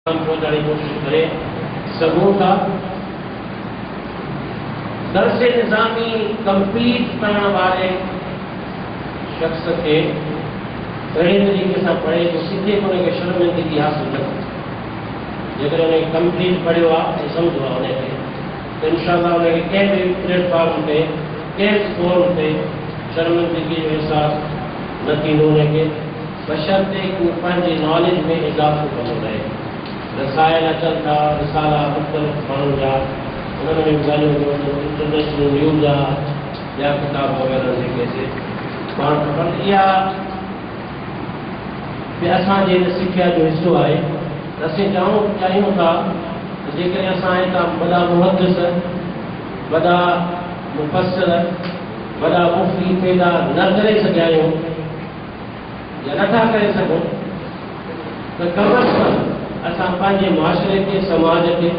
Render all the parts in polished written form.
پہنچانے کی کوشش کریں سبوں کا درس نظامی کمپلیٹ کرنے والے شخص کے اڑے طریقے سے پڑھے تو سیدھے انہیں کے شرمندگی حاصل نہ جگر انہیں کمپلیٹ پڑھے ہوا سمجھو انہیں کے تو انشاءاللہ انہیں کے کہیں بھی پلیٹ فارم پہ کہیں فورم پہ شرمندگی جو احساس نہ تھی ہونے کے بشرطے کو پنجی نالج میں اضافہ کرو رہے رسائل اچن تھا رسالہ مختلف مانو جا انہوں نے گالوں جو انٹرنیشنل نیوز جا یا کتاب وغیرہ سے کیسے مانو پر یا پہ اساں جے سکھیا جو حصہ آئے اسیں چاہیوں تھا جیکر اساں ایتا بڑا محدث بڑا مفسر بڑا مفتی پیدا نہ کرے سکیاں یا نہ کرے سکوں تو کم از کم اساں پانچے معاشرے کے سماج کے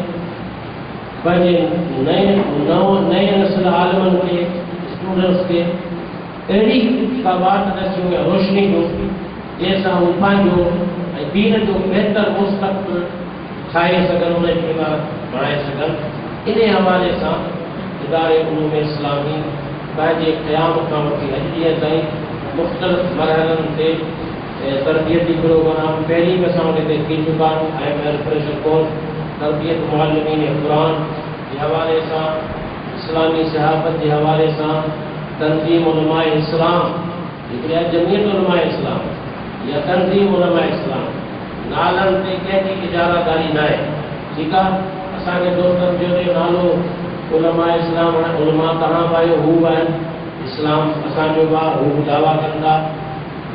پانچے نئے نسل عالمن کے اسٹوڈنٹس کے اہڑی بات دسوں یا روشنی جو جیسا وہ پانچو دین جو بہتر مستقبل ٹھائے سکن انہیں کے بعد بڑھائے سکن انہیں حوالے سے ادارے علوم اسلامی پانچے قیام کام کی حجیت تائیں مختلف مرحلن سے تربیتی پروگرام پہلی مساؤں نے کی چکا پریشر کورس تربیت معلمین قرآن کے حوالے سے اسلامی صحافت کے حوالے سے تنظیم علماء اسلام یا جمعیت علماء اسلام یا تنظیم علماء اسلام نالن تے کہیں اجارہ داری نہ ہے ٹھیک ہے اساں کے دوستن جو نالو علماء اسلام علماء کہاں پائے ہو اسلام اساں جو با ہو دعویٰ کرنا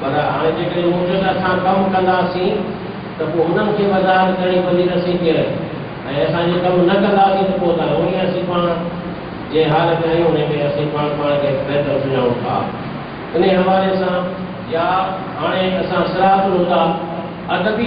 پر ہاں جے موجود اساں کم کندا تو انہوں کے وضاحت کرنی پوندی رسی کہ ایسا جے کم نہ کندا تو پوتا انہیں اسی پان جے حالت آئی انہیں میں اسی پان کے بہتر سناؤں تھا انہیں حوالے سے یا ہانے اساں سرات ہوتا ادبی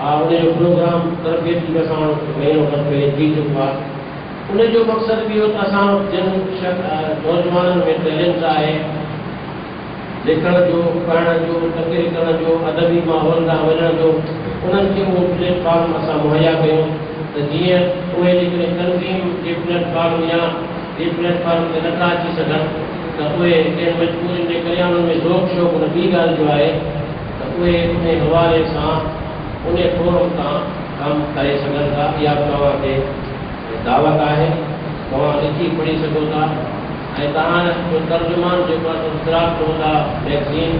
انہیں جو پروگرام تربیتی اساں مہینوں کر پہ تھی چکا انہیں جو مقصد بھی ہوتا اساں جن نوجوانوں میں ٹیلنٹ آئے لکھن جو پڑھن جو تقریر کرن جو ادبی ماحول کا وجن جو انہن کے وہ پلیٹ فارم اساں مہیا کیوں تو جی اے تنظیم کے پلیٹ فارم یا یہ پلیٹ فارم کے نہ اچی سکن تو وہ مجبوری کے کرے انہوں میں ذوق شوق ان بی گال جو ہے تو وہ انہیں حوالے سے انہیں فورم کا کام کرے سکن تھا یا تمہاں کے دعوت ہے تمہاں لکھی پڑھی سکو تھا تمہاں جو ترجمان جو اشتراک ہوتا میگزین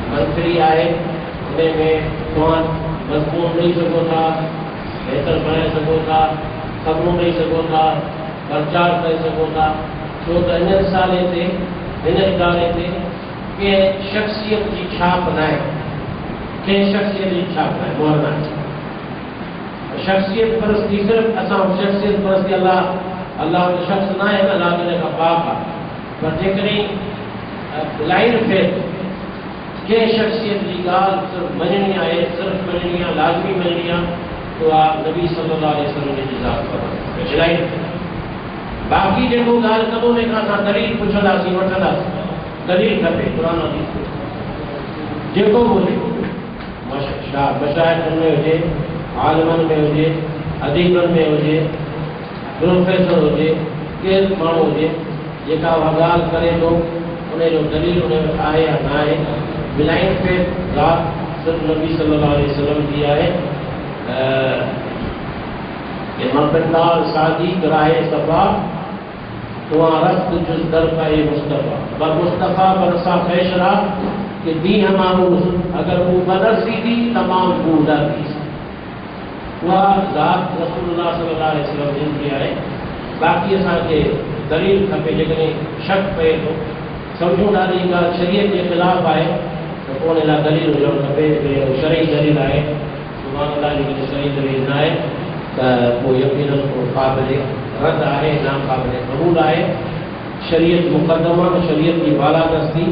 منفری ہے انہیں میں تمہاں مضمون نہیں سکو تھا بہتر بنائے سکو تھا خبروں نہیں سکو تھا پرچار کر سکو تھا چھو تو ان سالے تھے ان ادارے تھے کہ شخصیت کی چھاپ نائے کہ شخصیت کی چھاپ نائے مورنا شخصیت پرستی صرف اساں شخصیت پرستی اللہ کے شخص نہ ہے اللہ تعالیٰ کا پاک ہے پر جیکریں لائن فیت کہ شخصیت کی گال صرف مننی آئے صرف مننی لازمی مننی تو آپ نبی صلی اللہ علیہ وسلم نے جزاک فرمائے لائن باقی جو گال کبوں میں کہا تھا دلیل پوچھا سی وٹھا دلیل کھپے قرآن حدیث جو بولے مشاہد میں ہوجے عالمن میں ہوجے ادیبن میں ہوجے پروفیسر ہوجے کیس مانو ہوجے جیکا وغال کرے تو انہیں جو دلیل انہیں آئے یا نہ آئے بلائن پہ ذات صرف نبی صلی اللہ علیہ وسلم دیا ہے امام بندار سادی گراہ صفا تو رفت جز در کا یہ مصطفیٰ بر مصطفیٰ برسا فیشرا کہ دی ہمارو اگر وہ بدرسی دی تمام بودا دی وہ ذات رسول اللہ صلی اللہ علیہ وسلم جن کی آئے باقی اساں کے دلیل کھپے جگہ شک پہ تو سمجھو ڈالی کا شریعت کے خلاف آئے تو کون لا دلیل جو کھپے شرعی دلیل آئے سبحان اللہ جی شرعی دلیل نہ آئے تو وہ یقیناً قابل رد آئے ناقابل قبول آئے شریعت مقدمہ شریعت کی بالا دستی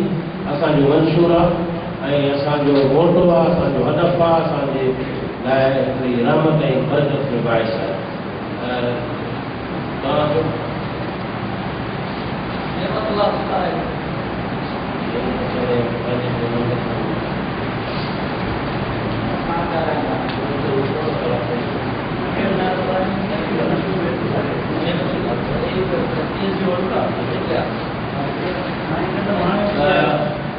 اساں جو منشورہ اساں جو موٹو ہے اساں جو ہدف ہے اساں جے رحمت ہے برکت میں باعث ہے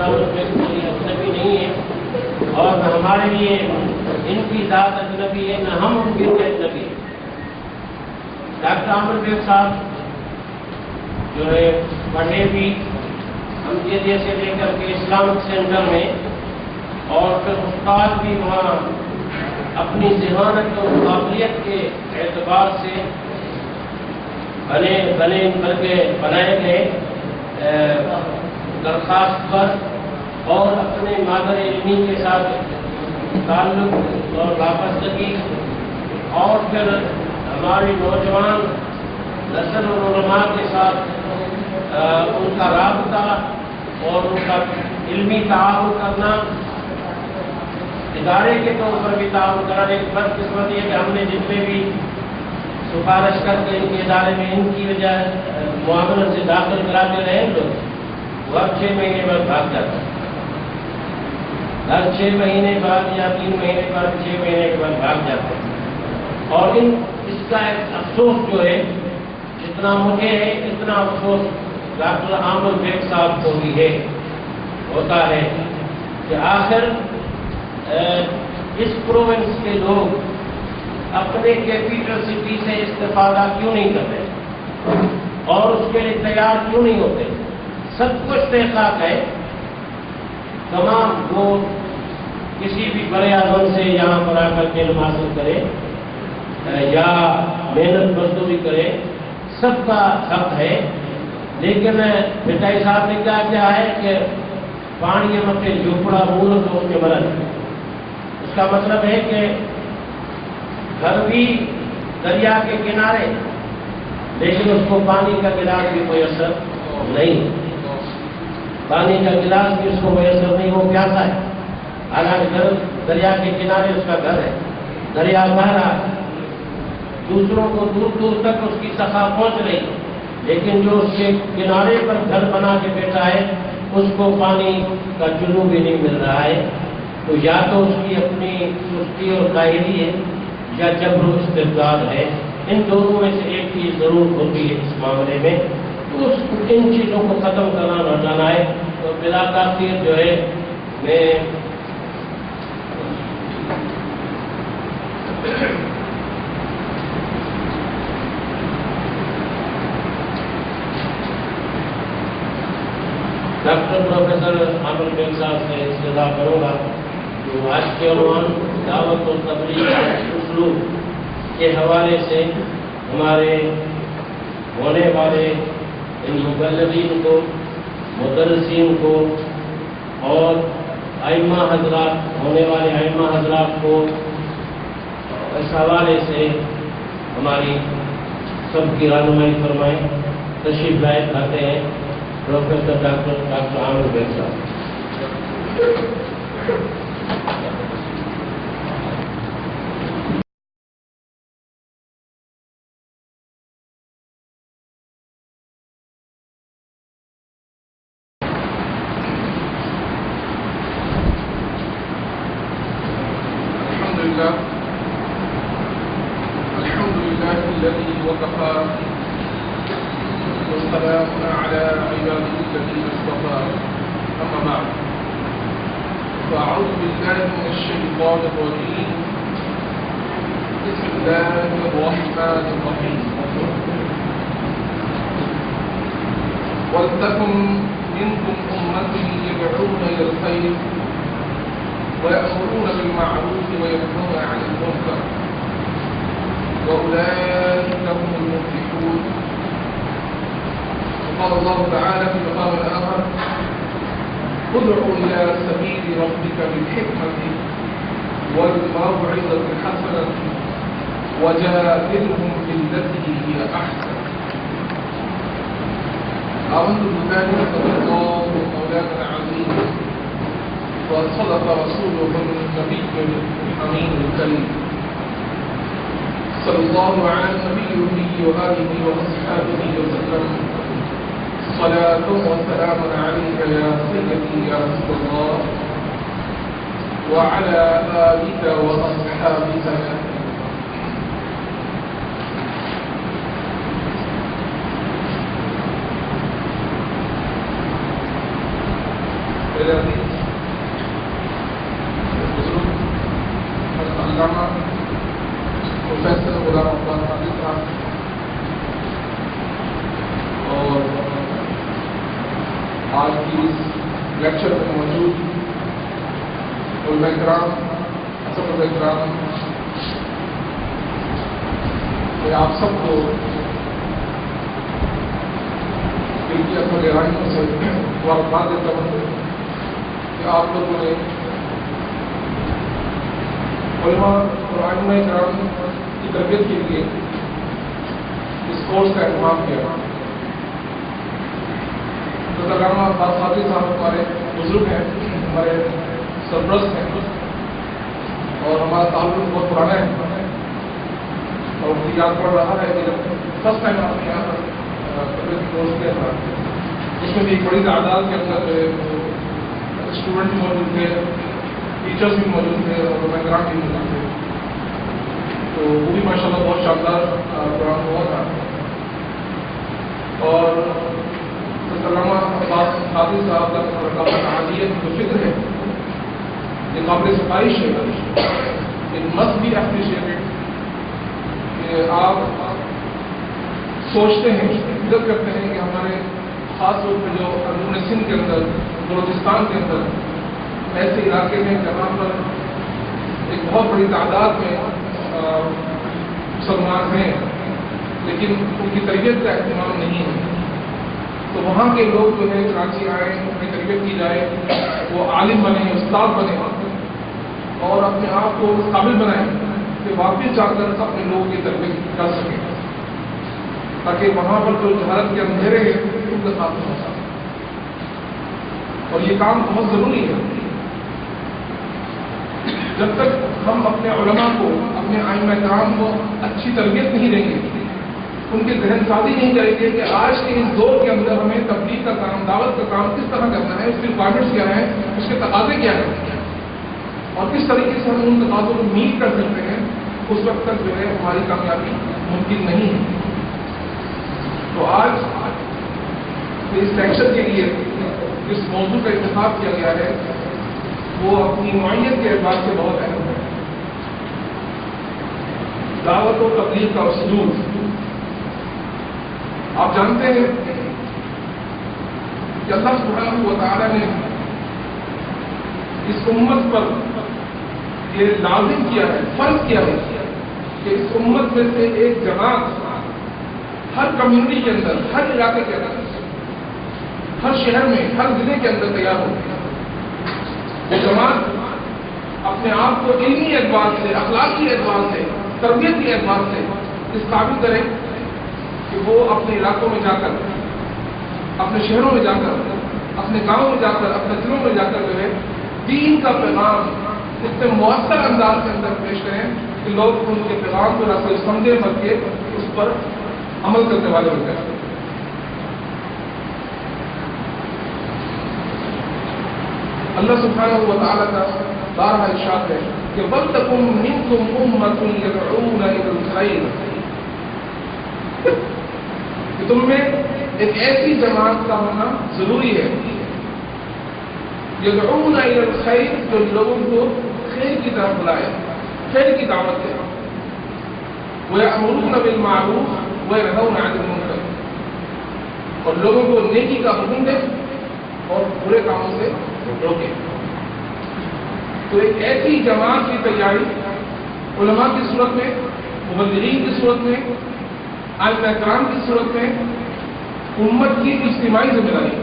عامر بیگ کوئی اجنبی نہیں ہے اور نہ ہمارے لیے ان کی ذات اجنبی ہے، نہ ہم ان کے لیے اجنبی ہیں۔ ڈاکٹر عامر بیگ صاحب جو ہے پڑھے بھی امجدیہ سے لے کر کے اسلامک سینٹر میں، اور پھر استاد بھی وہاں اپنی ذہانت اور قابلیت کے اعتبار سے بنائے گئے درخواست پر اور اپنے مادر علمی کے ساتھ تعلق اور وابستگی، اور پھر ہماری نوجوان نسل اور علماء کے ساتھ ان کا رابطہ اور ان کا علمی تعاون کرنا، ادارے کے طور پر بھی تعاون کرنا۔ ایک بدقسمتی ہے کہ ہم نے جتنے بھی سفارش کر کے ان کے ادارے میں ان کی وجہ معاونت سے داخل کراتے رہے لوگ، وہ اب 6 مہینے بعد بھاگ جاتا ہے۔ ہر 6 مہینے بعد یا 3 مہینے بعد 6 مہینے کے بعد بھاگ جاتے ہیں، اور اس کا ایک افسوس جو ہے، جتنا مجھے ہے اتنا افسوس ڈاکٹر عامر بیگ صاحب کو بھی ہے، ہوتا ہے کہ آخر اس پروونس کے لوگ اپنے کیپیٹل سٹی سے استفادہ کیوں نہیں کرتے اور اس کے لیے تیار کیوں نہیں ہوتے؟ سب کچھ تحقیق ہے، تمام وہ کسی بھی بڑے اعظم سے یہاں پر آ کر کے علم حاصل کرے یا محنت مزدوری کرے، سب کا حق ہے، لیکن بھٹائی صاحب نے کیا ہے کہ پانی مکے جھوپڑا مور تو اس کے مرد، اس کا مطلب ہے کہ گھر بھی دریا کے کنارے، لیکن اس کو پانی کا گلاس بھی میسر نہیں، پانی کا گلاس بھی اس کو میسر نہیں، وہ پیاسا ہے، حالانکہ گھر دریا کے کنارے اس کا گھر ہے، دریا بہہ رہا ہے، دوسروں کو دور دور تک اس کی سطح پہنچ رہی، لیکن جو اس کے کنارے پر گھر بنا کے بیٹھا ہے اس کو پانی کا چلو بھی نہیں مل رہا ہے۔ تو یا تو اس کی اپنی سستی اور کاہلی ہے یا جبر و استبداد ہے، ان دونوں میں سے ایک چیز ضرور ہوتی ہے اس معاملے میں، تو ان چیزوں کو ختم کرنا نہ جانا ہے۔ تو بلا تاخیر جو ہے میں ڈاکٹر پروفیسر عامر بیگ صاحب سے استدعا کروں گا جو آج کے عنوان دعوت و تبلیغ اسلوب کے حوالے سے ہمارے ہونے والے ان مبلغین کو، مدرسین کو اور ائمہ حضرات، ہونے والے ائمہ حضرات کو اس حوالے سے ہماری سب کی رہنمائی فرمائیں۔ تشریف لائے کھاتے ہیں پروفیسر ڈاکٹر عامر بیگ صاحب۔ الحمد لله الذي وكفى والسلام على عباده الذين اصطفى، أما بعد، فأعوذ بالله من الشيطان الرجيم، بسم الله الرحمن الرحيم، ولتكن منكم أمة يدعون إلى الخير ويأمرون بالمعروف وينهون عن المنكر وأولئك هم المفلحون. وقال الله تعالى في مقام آخر: ادع إلى سبيل ربك بالحكمة والموعظة الحسنة وجادلهم بالتي هي أحسن. آمنت بالله صدق الله مولانا العظيم وصدق رسوله النبي الأمين الكريم صلى الله على النبي وآله وأصحابه وسلم. صلاة وسلام عليك يا سيدي يا رسول الله وعلى آلك وأصحابك. میرے علامہ پروفیسر غلام عباس عادل صاحب اور آج کی اس لیکچر میں موجود علماء کرام، اساتذہ کرام، میں آپ سب کو دل کی اپنے گہرائیوں سے مبارکباد دیتا ہوں کہ آپ لوگوں نے علماء اور ائمہ کرام کی تربیت کے لیے اس کورس کا اہتمام کیا۔ علامہ عباس عادل صاحب ہمارے بزرگ ہیں، ہمارے سرپرست ہیں اور ہمارا تعلق بہت پرانا ہے اور مجھے یاد پڑ رہا ہے کہ جب فرسٹ ٹائم آپ نے یہاں پر تربیت کورس کیا تھا، اس میں بھی ایک بڑی تعداد کے اندر اسٹوڈنٹ بھی موجود تھے، ٹیچرس بھی موجود تھے اور علماء کرام بھی موجود تھے، تو وہ بھی ماشاء اللہ بہت شاندار پروگرام ہوا تھا۔ اور علامہ عباس عادل صاحب کا تعلیت جو فکر ہے یہ قابل ستائش ہے، اٹ مسٹ بی اپریشیٹڈ کہ آپ سوچتے ہیں، عزت کرتے ہیں کہ ہمارے خاص طور پہ جو اندرون سندھ کے اندر، بلوچستان کے اندر ایسے علاقے ہیں جہاں پر ایک بہت بڑی تعداد میں مسلمان ہیں لیکن ان کی تربیت کا اہتمام نہیں ہے، تو وہاں کے لوگ جو ہے کراچی آئیں، ان کی تربیت کی جائے، وہ عالم بنے، استاد بنے اور اپنے آپ کو قابل بنائیں کہ واپس جا کر اپنے لوگوں کی تربیت کر سکیں تاکہ وہاں پر جو جہالت کے اندھیرے ہیں ان کا خاتمہ ہو سکے۔ اور یہ کام بہت ضروری ہے۔ جب تک ہم اپنے علماء کو، اپنے ائمہ کرام کو اچھی تربیت نہیں دیں گے، ان کی ذہن سازی نہیں کریں گے کہ آج کے اس دور کے اندر ہمیں تبلیغ کا کام، دعوت کا کام کس طرح کرنا ہے، اس کی ریکوائرمنٹس کیا ہیں، اس کے تقاضے کیا ہیں اور کس طریقے سے ہم ان تقاضوں کو میٹ کر سکتے ہیں، اس وقت تک جو ہے ہماری کامیابی ممکن نہیں ہے۔ تو آج اس لیکچر کے لیے جس موضوع کا انتخاب کیا گیا ہے وہ اپنی نوعیت کے اعتبار سے بہت اہم ہے، دعوت و تبلیغ کا اسلوب۔ آپ جانتے ہیں کہ اللہ سبحانہ و تعالیٰ نے اس امت پر یہ لازم کیا ہے، فرض کیا ہے کہ اس امت میں سے ایک جماعت ہر کمیونٹی کے اندر، ہر علاقے کے اندر، ہر شہر میں، ہر ضلع کے اندر تیار ہو۔ وہ جماعت اپنے آپ کو علمی اعتبار سے، اخلاقی اعتبار سے، تربیت کے اعتبار سے اس قابل کرے کہ وہ اپنے علاقوں میں جا کر، اپنے شہروں میں جا کر، اپنے گاؤں میں جا کر، اپنے ضلعوں میں جا کر جو ہے دین کا پیغام اتنے مؤثر انداز کے اندر پیش کریں کہ لوگ ان کے پیغام کو نہ صرف سمجھے بلکہ اس پر عمل کرنے والے ہو جائیں۔ اللہ سبحانہ و تعالیٰ کا بارہا ارشاد ہے کہ وَلْتَكُن مِّنكُمْ أُمَّةٌ يَدْعُونَ إِلَى الْخَيْرِ، کہ تم میں ایک ایسی جماعت کا ہونا ضروری ہے، يَدْعُونَ إِلَى الْخَيْرِ، جو لوگوں کو خیر کی طرف بلائے، خیر کی دعوت دے، وَيَأْمُرُونَ بِالْمَعْرُوفِ وَيَنْهَوْنَ عَنِ الْمُنكَرِ، اور لوگوں کو نیکی کا حکم دے اور برے کاموں سے روکے۔ تو ایک ایسی جماعت کی تیاری علماء کی صورت میں، مبلغین کی صورت میں، ائمہ کرام کی صورت میں امت کی اجتماعی ذمہ داری ہے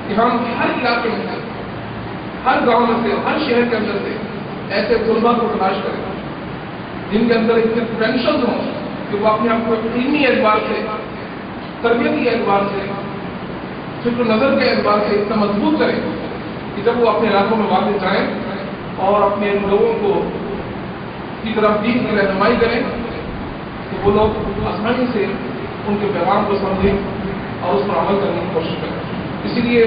کہ ہم ہر علاقے میں سے، ہر گاؤں میں سے، ہر شہر کے اندر سے ایسے طلباء کو تلاش کریں جن کے اندر اتنے پوٹینشیل ہوں کہ وہ اپنے آپ کو علمی اعتبار سے، تربیتی اعتبار سے، فکر نظر کے اعتبار سے اتنا مضبوط کریں کہ جب وہ اپنے علاقوں میں واپس جائیں اور اپنے لوگوں کو کی طرف دین کی رہنمائی کریں تو وہ لوگ آسانی سے ان کے پیغام کو سمجھیں اور اس پر عمل کرنے کی کوشش کریں۔ اسی لیے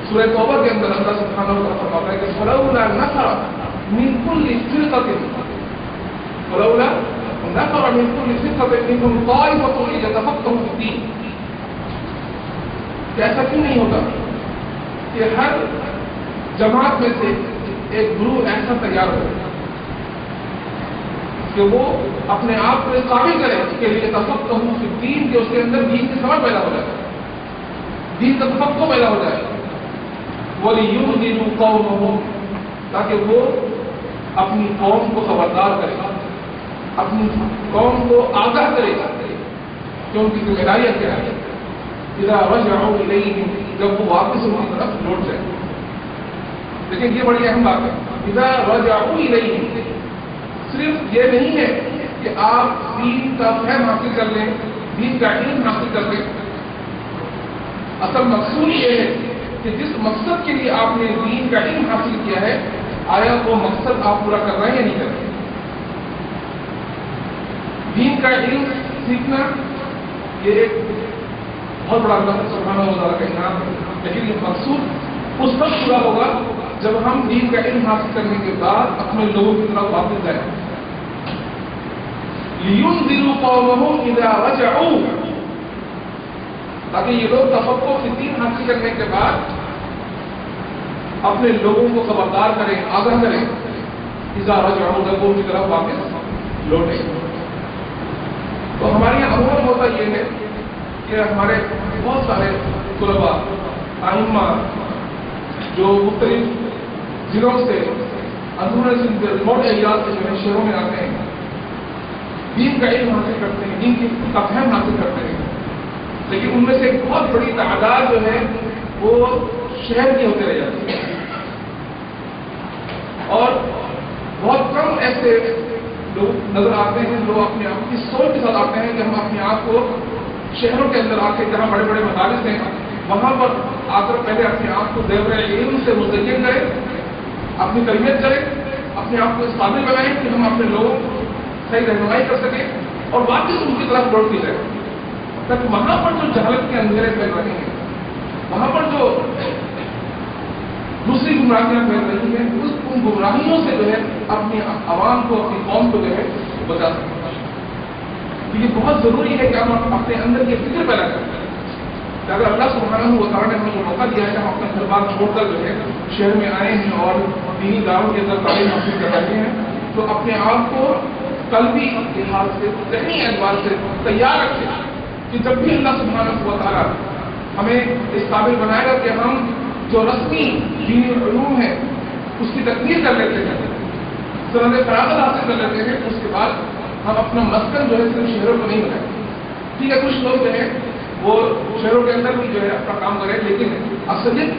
سورہ توبہ کے اندر اللہ سبحانہ و تعالیٰ فرماتا ہے کہ فَلَوْلَا نَفَرَ مِن كُلِّ فِرْقَةٍ فَلَوْلَا نَفَرَ مِن كُلِّ فِرْقَةٍ مِنْهُمْ طَائِفَةٌ لِيَتَفَقَّهُوا فِي الدِّينِ، کہ ایسا کیوں نہیں ہوتا کہ ہر جماعت میں سے ایک گروہ ایسا تیار ہو کہ وہ اپنے آپ کو اس قابل کرے کہ لیے تفقہ فی الدین کہ اس کے اندر دین کی سمجھ پیدا ہو جائے، دین کا تفقہ پیدا ہو جائے، وَلِيُنذِرُوا قَوْمَهُمْ تاکہ وہ اپنی قوم کو خبردار کرے، اپنی قوم کو آگاہ کرے کہ ان کی ذمہ داریاں کیا ہے، اذا رجعوا الیہم جب وہ واپس ان کی طرف لوٹ جائے۔ لیکن یہ بڑی اہم بات ہے، اذا رجعوا الیہم صرف یہ نہیں ہے کہ آپ دین کا فہم حاصل کر لیں، دین کا علم حاصل کر لیں، اصل مقصود یہ ہے کہ جس مقصد کے لیے آپ نے دین کا علم حاصل کیا ہے آیا وہ مقصد آپ پورا کر رہے ہیں یا نہیں کر رہے۔ دین کا علم سیکھنا یہ ایک بہت بڑا اللہ سبحانہ و تعالیٰ کا انعام ہے، لیکن یہ مقصود اس وقت پورا ہوگا جب ہم دین کا علم حاصل کرنے کے بعد اپنے لوگوں کی طرف واپس جائیں۔ لِيُنذِرُوا قَوْمَهُمْ إِذَا رَجَعُوا تاکہ یہ لوگ تفقہ فی الدین حاصل کرنے کے بعد اپنے لوگوں کو خبردار کریں، آگاہ کریں، اذا رجعوا جب وہ ان کی طرف واپس لوٹیں۔ تو ہمارے یہاں عموماً ہوتا یہ ہے کہ ہمارے بہت سارے طلباء ائمہ جو مختلف ضلعوں سے اندرون سندھ کے ریموٹ ایریاز سے جو ہے شہروں میں آتے ہیں، دین کا علم حاصل کرتے ہیں، دین کی فہم حاصل کرتے ہیں، لیکن ان میں سے ایک بہت بڑی تعداد جو ہے وہ شہر کی ہوتے رہ جاتی ہے، اور بہت کم ایسے لوگ نظر آتے ہیں جو اپنے آپ کی سوچ کے ساتھ آتے ہیں کہ ہم اپنے آپ کو شہروں کے اندر آ کے جہاں بڑے بڑے مدارس ہیں وہاں پر آ کر پہلے اپنے آپ کو زیور علم سے مزین کریں، اپنی تربیت کریں، اپنے آپ کو اس قابل بنائیں کہ ہم اپنے لوگوں کو صحیح رہنمائی کر سکیں اور واپس ان کی طرف لوٹتی جائیں، تاکہ وہاں پر جو جہالت کے اندھیرے پھیل رہے ہیں، وہاں پر جو دوسری گمراہیاں پھیل رہی ہیں، ان گمراہیوں سے جو ہے اپنی عوام کو، اپنی قوم کو جو ہے بچا سکیں۔ یہ بہت ضروری ہے کہ ہم اپنے اندر یہ فکر پیدا کریں کہ اگر اللہ سبحانہ و تعالیٰ نے ہمیں موقع دیا ہے کہ ہم اپنے گھر بار چھوڑ کر جو ہے شہر میں آئے ہیں اور دینی داروں کے اندر تعلیم حاصل کر رہے ہیں، تو اپنے آپ کو قلبی لحاظ سے، ذہنی اعتبار سے تیار رکھیں کہ جب بھی اللہ سبحانہ و تعالیٰ ہمیں اس قابل بنائے گا کہ ہم جو رسمی دینی علوم ہے اس کی تکمیل کر لیتے ہیں، سند فراغت حاصل کر لیتے ہیں، اس کے بعد ہم اپنا مسکن جو ہے صرف شہروں کو نہیں بنائیں۔ ٹھیک ہے، کچھ لوگ جو ہے وہ شہروں کے اندر بھی جو ہے اپنا کام کریں، لیکن اصلیت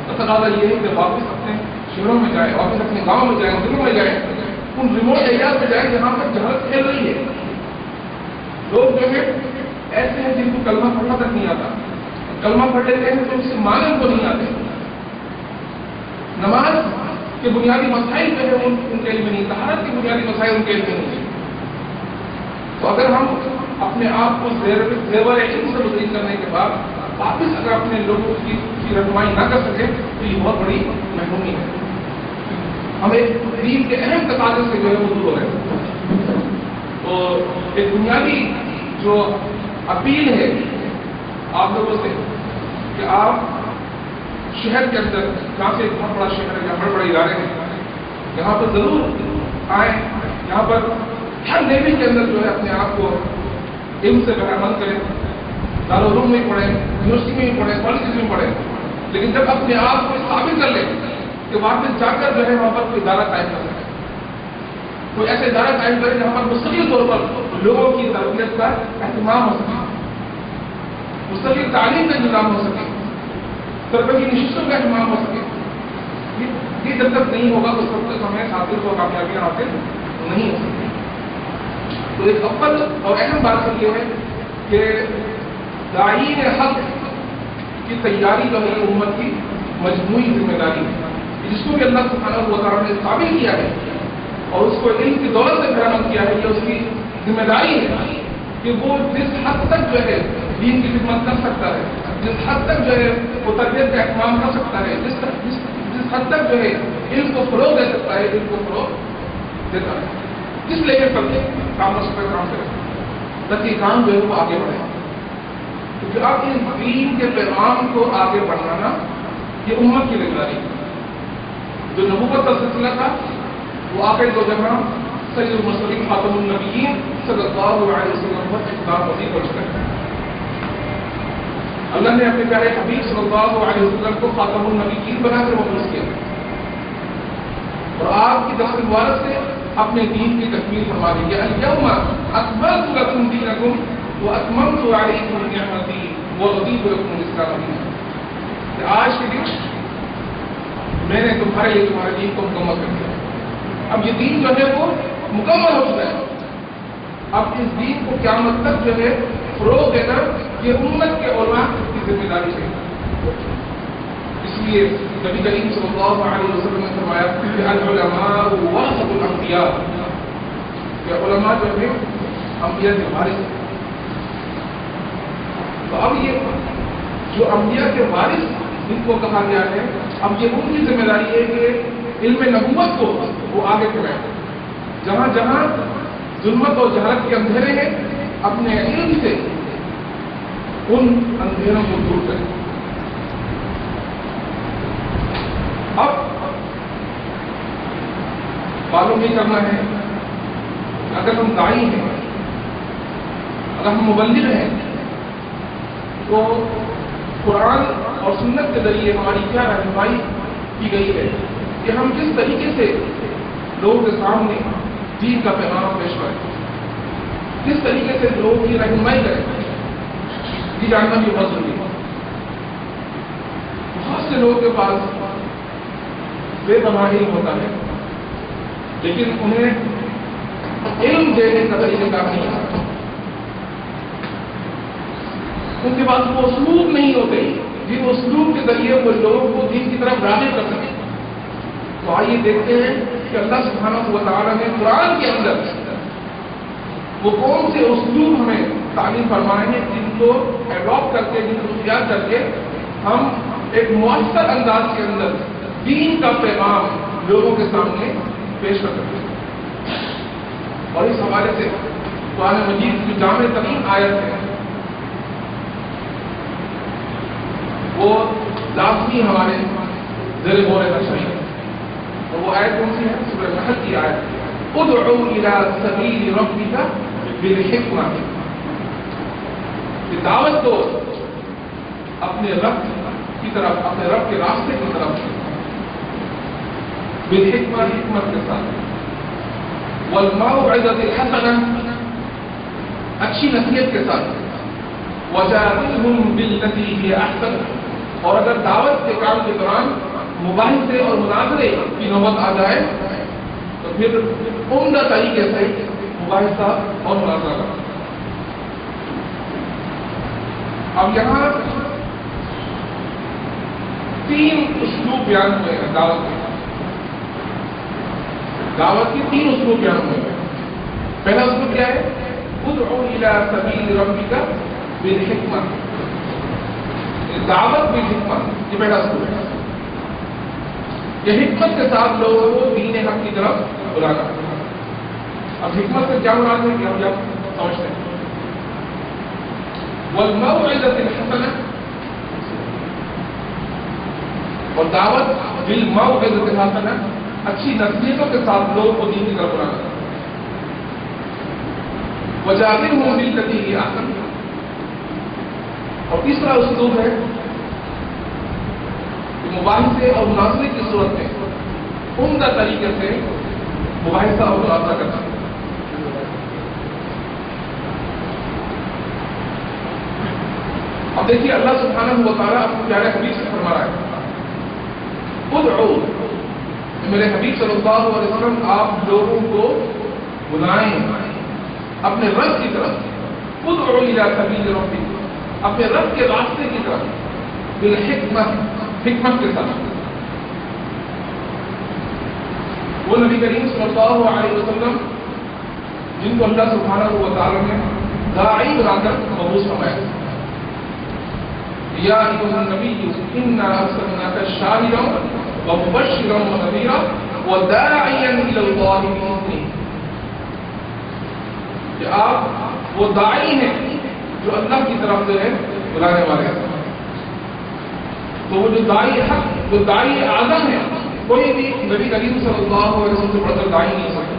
تقاضا یہ ہے کہ واپس اپنے شہروں میں جائیں، واپس اپنے گاؤں میں جائیں، ضلعوں میں جائیں، ان ریموٹ ایریاز میں جائیں جہاں پر جہالت پھیل رہی ہے۔ لوگ جو ہے ایسے ہیں جن کو کلمہ پڑھنا تک نہیں آتا، کلمہ پڑھ لیتے ہیں تو اس کے معنی ان کو نہیں آتے، نماز کے بنیادی مسائل جو ہے ان کے علم نہیں، طہارت کے بنیادی مسائل ان کے علم نہیں۔ تو اگر ہم اپنے آپ کو زیور علم سے مزید کرنے کے بعد واپس اگر اپنے لوگوں کی رہنمائی نہ کر سکیں تو یہ بہت بڑی محرومی ہے۔ ہم ایک دین کے اہم تقاضے سے جو ہے وہ دور ہو رہے ہیں۔ تو ایک بنیادی جو اپیل ہے آپ لوگوں سے کہ آپ شہر کے اندر، جہاں سے ایک بہت بڑا شہر ہے، جہاں بڑے بڑے ادارے ہیں، یہاں پر ضرور آئیں، یہاں پر ہر لیول کے اندر جو ہے اپنے آپ کو علم سے بہرمند کریں، دارالعلوم میں پڑھیں، یونیورسٹی میں بھی پڑھیں، کالجز میں پڑھیں، لیکن جب اپنے آپ کو ثابت کر لیں کہ واپس جا کر جو ہے وہاں پر کوئی ادارہ قائم کر سکے، کوئی ایسا ادارہ قائم کرے جہاں پر مستقل طور پر لوگوں کی تربیت کا اہتمام ہو سکے، مستقل تعلیم کا انتظام ہو سکے، طلبہ کی نشستوں کا اہتمام ہو سکے۔ یہ جب تک نہیں ہوگا تو تب تک ہمیں حاصل کو کامیابیاں حاصل نہیں ہو سکتی۔ تو ایک اول اور اہم بات یہ ہے کہ داعین حق کی تیاری جو ہے امت کی مجموعی ذمہ داری ہے، جس کو کہ اللہ سبحانہ و تعالیٰ نے قابل کیا ہے اور اس کو علم کی دولت سے بہرمند کیا ہے، یہ اس کی ذمہ داری ہے کہ وہ جس حد تک جو ہے دین کی خدمت کر سکتا ہے، جس حد تک جو ہے وہ تربیت کا اہتمام کر سکتا ہے، جس حد تک جو ہے علم کو فروغ دے سکتا ہے، علم کو فروغ دیتا ہے، جس لیول پر کام کر سکتا ہے کام کرے تاکہ کام جو ہے وہ آگے بڑھے۔ کیونکہ اب اس دین کے پیغام کو آگے بڑھانا یہ امت کی ذمہ داری ہے۔ جو نبوت کا سلسلہ تھا وہ آخر دو جہاں سید المرسلین خاتم النبیین صلی اللہ علیہ وسلم پر اقدام پذیر کر چکا ہے۔ اللہ نے اپنے پیارے حبیب صلی اللہ علیہ وسلم کو خاتم النبیین بنا کر مبعوث کیا اور آپ کی دست مبارک سے اپنے دین کی تکمیل فرما دی ہے۔ الیوم اکملت لکم دینکم واتممت علیکم نعمتی ورضیت لکم الاسلام دینا، کہ آج کے دن میں نے تمہارے لیے تمہارے دین کو مکمل کر دیا۔ اب یہ دین جو ہے وہ مکمل ہو چکا ہے، اب اس دین کو قیامت تک جو ہے فروغ دینا یہ امت کے علماء کی ذمہ داری ہے۔ اس لیے نبی کریم صلی اللہ علیہ وسلم نے فرمایا کہ العلماء ورثۃ الانبیاء، کہ علماء جو ہے انبیاء کے وارث ہیں۔ تو اب یہ جو انبیاء کے وارث جن کو کہا گیا ہے، اب یہ ان کی ذمہ داری ہے کہ علم نبوت کو وہ آگے پھیلائیں، جہاں جہاں ظلمت اور جہالت کے اندھیرے ہیں اپنے علم سے ان اندھیروں کو دور کریں۔ اب معلوم یہ کرنا ہے اگر ہم داعی ہیں، اگر ہم مبلغ ہیں، تو قرآن اور سنت کے ذریعے ہماری کیا رہنمائی کی گئی ہے کہ ہم کس طریقے سے لوگوں کے سامنے دین کا پیغام پیش کریں، کس طریقے سے لوگوں کی رہنمائی کریں، یہ جاننا بھی بہت ضروری ہے۔ بہت سے لوگوں کے پاس بے پناہ علم ہوتا ہے لیکن انہیں علم دینے کا طریقہ کار نہیں آتا، ان کے پاس وہ اسلوب نہیں ہوتے جن اسلوب کے ذریعے وہ لوگوں کو دین کی طرف راغب کر سکیں۔ تو آئیے دیکھتے ہیں کہ اللہ سبحانہ و تعالیٰ نے قرآن کے اندر وہ کون سے اسلوب ہمیں تعلیم فرمائے ہیں جن کو ایڈاپٹ کر کے، جن کو اختیار کر کے ہم ایک مؤثر انداز کے اندر دین کا پیغام لوگوں کے سامنے پیش کر سکتے ہیں۔ اور اس حوالے سے قرآن مجید کی جامع ترین آیت ہے وہ لازمی ہمارے زیر غور رکھنا چاہیے، اور وہ آیت کون سی ہے؟ سورہ نحل کی آیت، ادعو الی سبیل ربک بالحکمہ، کہ دعوت دو اپنے رب کی طرف، اپنے رب کے راستے کی طرف، بالحکمہ، حکمت کے ساتھ، والموعظۃ الحسنہ، اچھی نصیحت کے ساتھ، وجادلہم باللتی ہی احسن، اور اگر دعوت کے کام کے دوران مباحثے اور مناظرے کی نوبت آ جائے تو پھر عمدہ طریقے سے مباحثہ اور مناظرہ کرنا۔ اب یہاں تین اسلوب بیان ہوئے ہیں دعوت کے، دعوت کے تین اسلوب بیان ہوئے ہیں۔ پہلا اسلوب کیا ہے؟ ادعو الی سبیل ربک بالحکمہ، دعوت بالحکمہ، یہ پہلا اسلوب ہے، یہ حکمت کے ساتھ لوگوں کو دین حق کی طرف بلانا۔ اب حکمت سے کیا مراد ہے کہ ہم جب سمجھتے ہیں، والموعظۃ الحسنہ، اور دعوت بالموعظۃ الحسنہ، اچھی نصیحتوں کے ساتھ لوگوں کو دین کی طرف بلانا۔ وجادلہم باللتی ہی احسن، اور تیسرا اسلوب ہے کہ مباحثے اور مناظرے کی صورت میں عمدہ طریقے سے مباحثہ اور مناظرہ کرنا۔ اب دیکھیے اللہ سبحانہ و تعالیٰ اپنے پیارے حبیب سے فرما رہا ہے، ادعو، میرے حبیب صلی اللہ علیہ وسلم آپ لوگوں کو بلائیں اپنے رب کی طرف، ادعو الی سبیل ربک، اپنے رب کے راستے کی طرف، بالحکمت، حکمت کے ساتھ۔ وہ نبی کریم صلی اللہ علیہ وسلم جن کو اللہ سبحانہ و تعالیٰ نے داعی بنا کر مبعوث فرمایا، یا ایھا النبی انا ارسلناک شاہدا ومبشرا ونذیرا وداعیا الی اللہ باذنہ، کہ آپ وہ داعی ہیں جو اللہ کی طرف سے ہے بلانے والے ہیں۔ تو وہ جو داعی حق، جو داعی اعظم ہے، کوئی بھی نبی کریم صلی اللہ علیہ وسلم سے بڑھ کر داعی نہیں سکتا.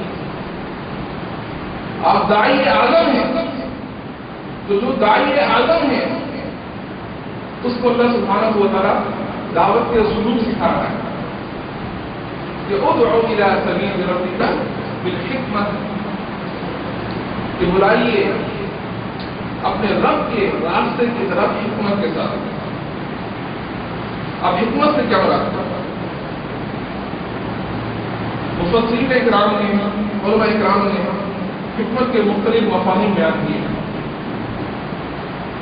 آپ داعی اعظم ہیں. تو جو داعی اعظم ہے اس کو اللہ سبحانہ و تعالیٰ دعوت کے اسلوب سکھا رہا ہے کہ ادعو الی سبیل ربک بالحکمت، کہ بلائیے اپنے رب کے راستے کی طرف حکمت کے ساتھ. اب حکمت سے کیا مراد؟ مفسرین اکرام نے، علماء اکرام نے حکمت کے مختلف مفاہیم بیان کیے ہیں.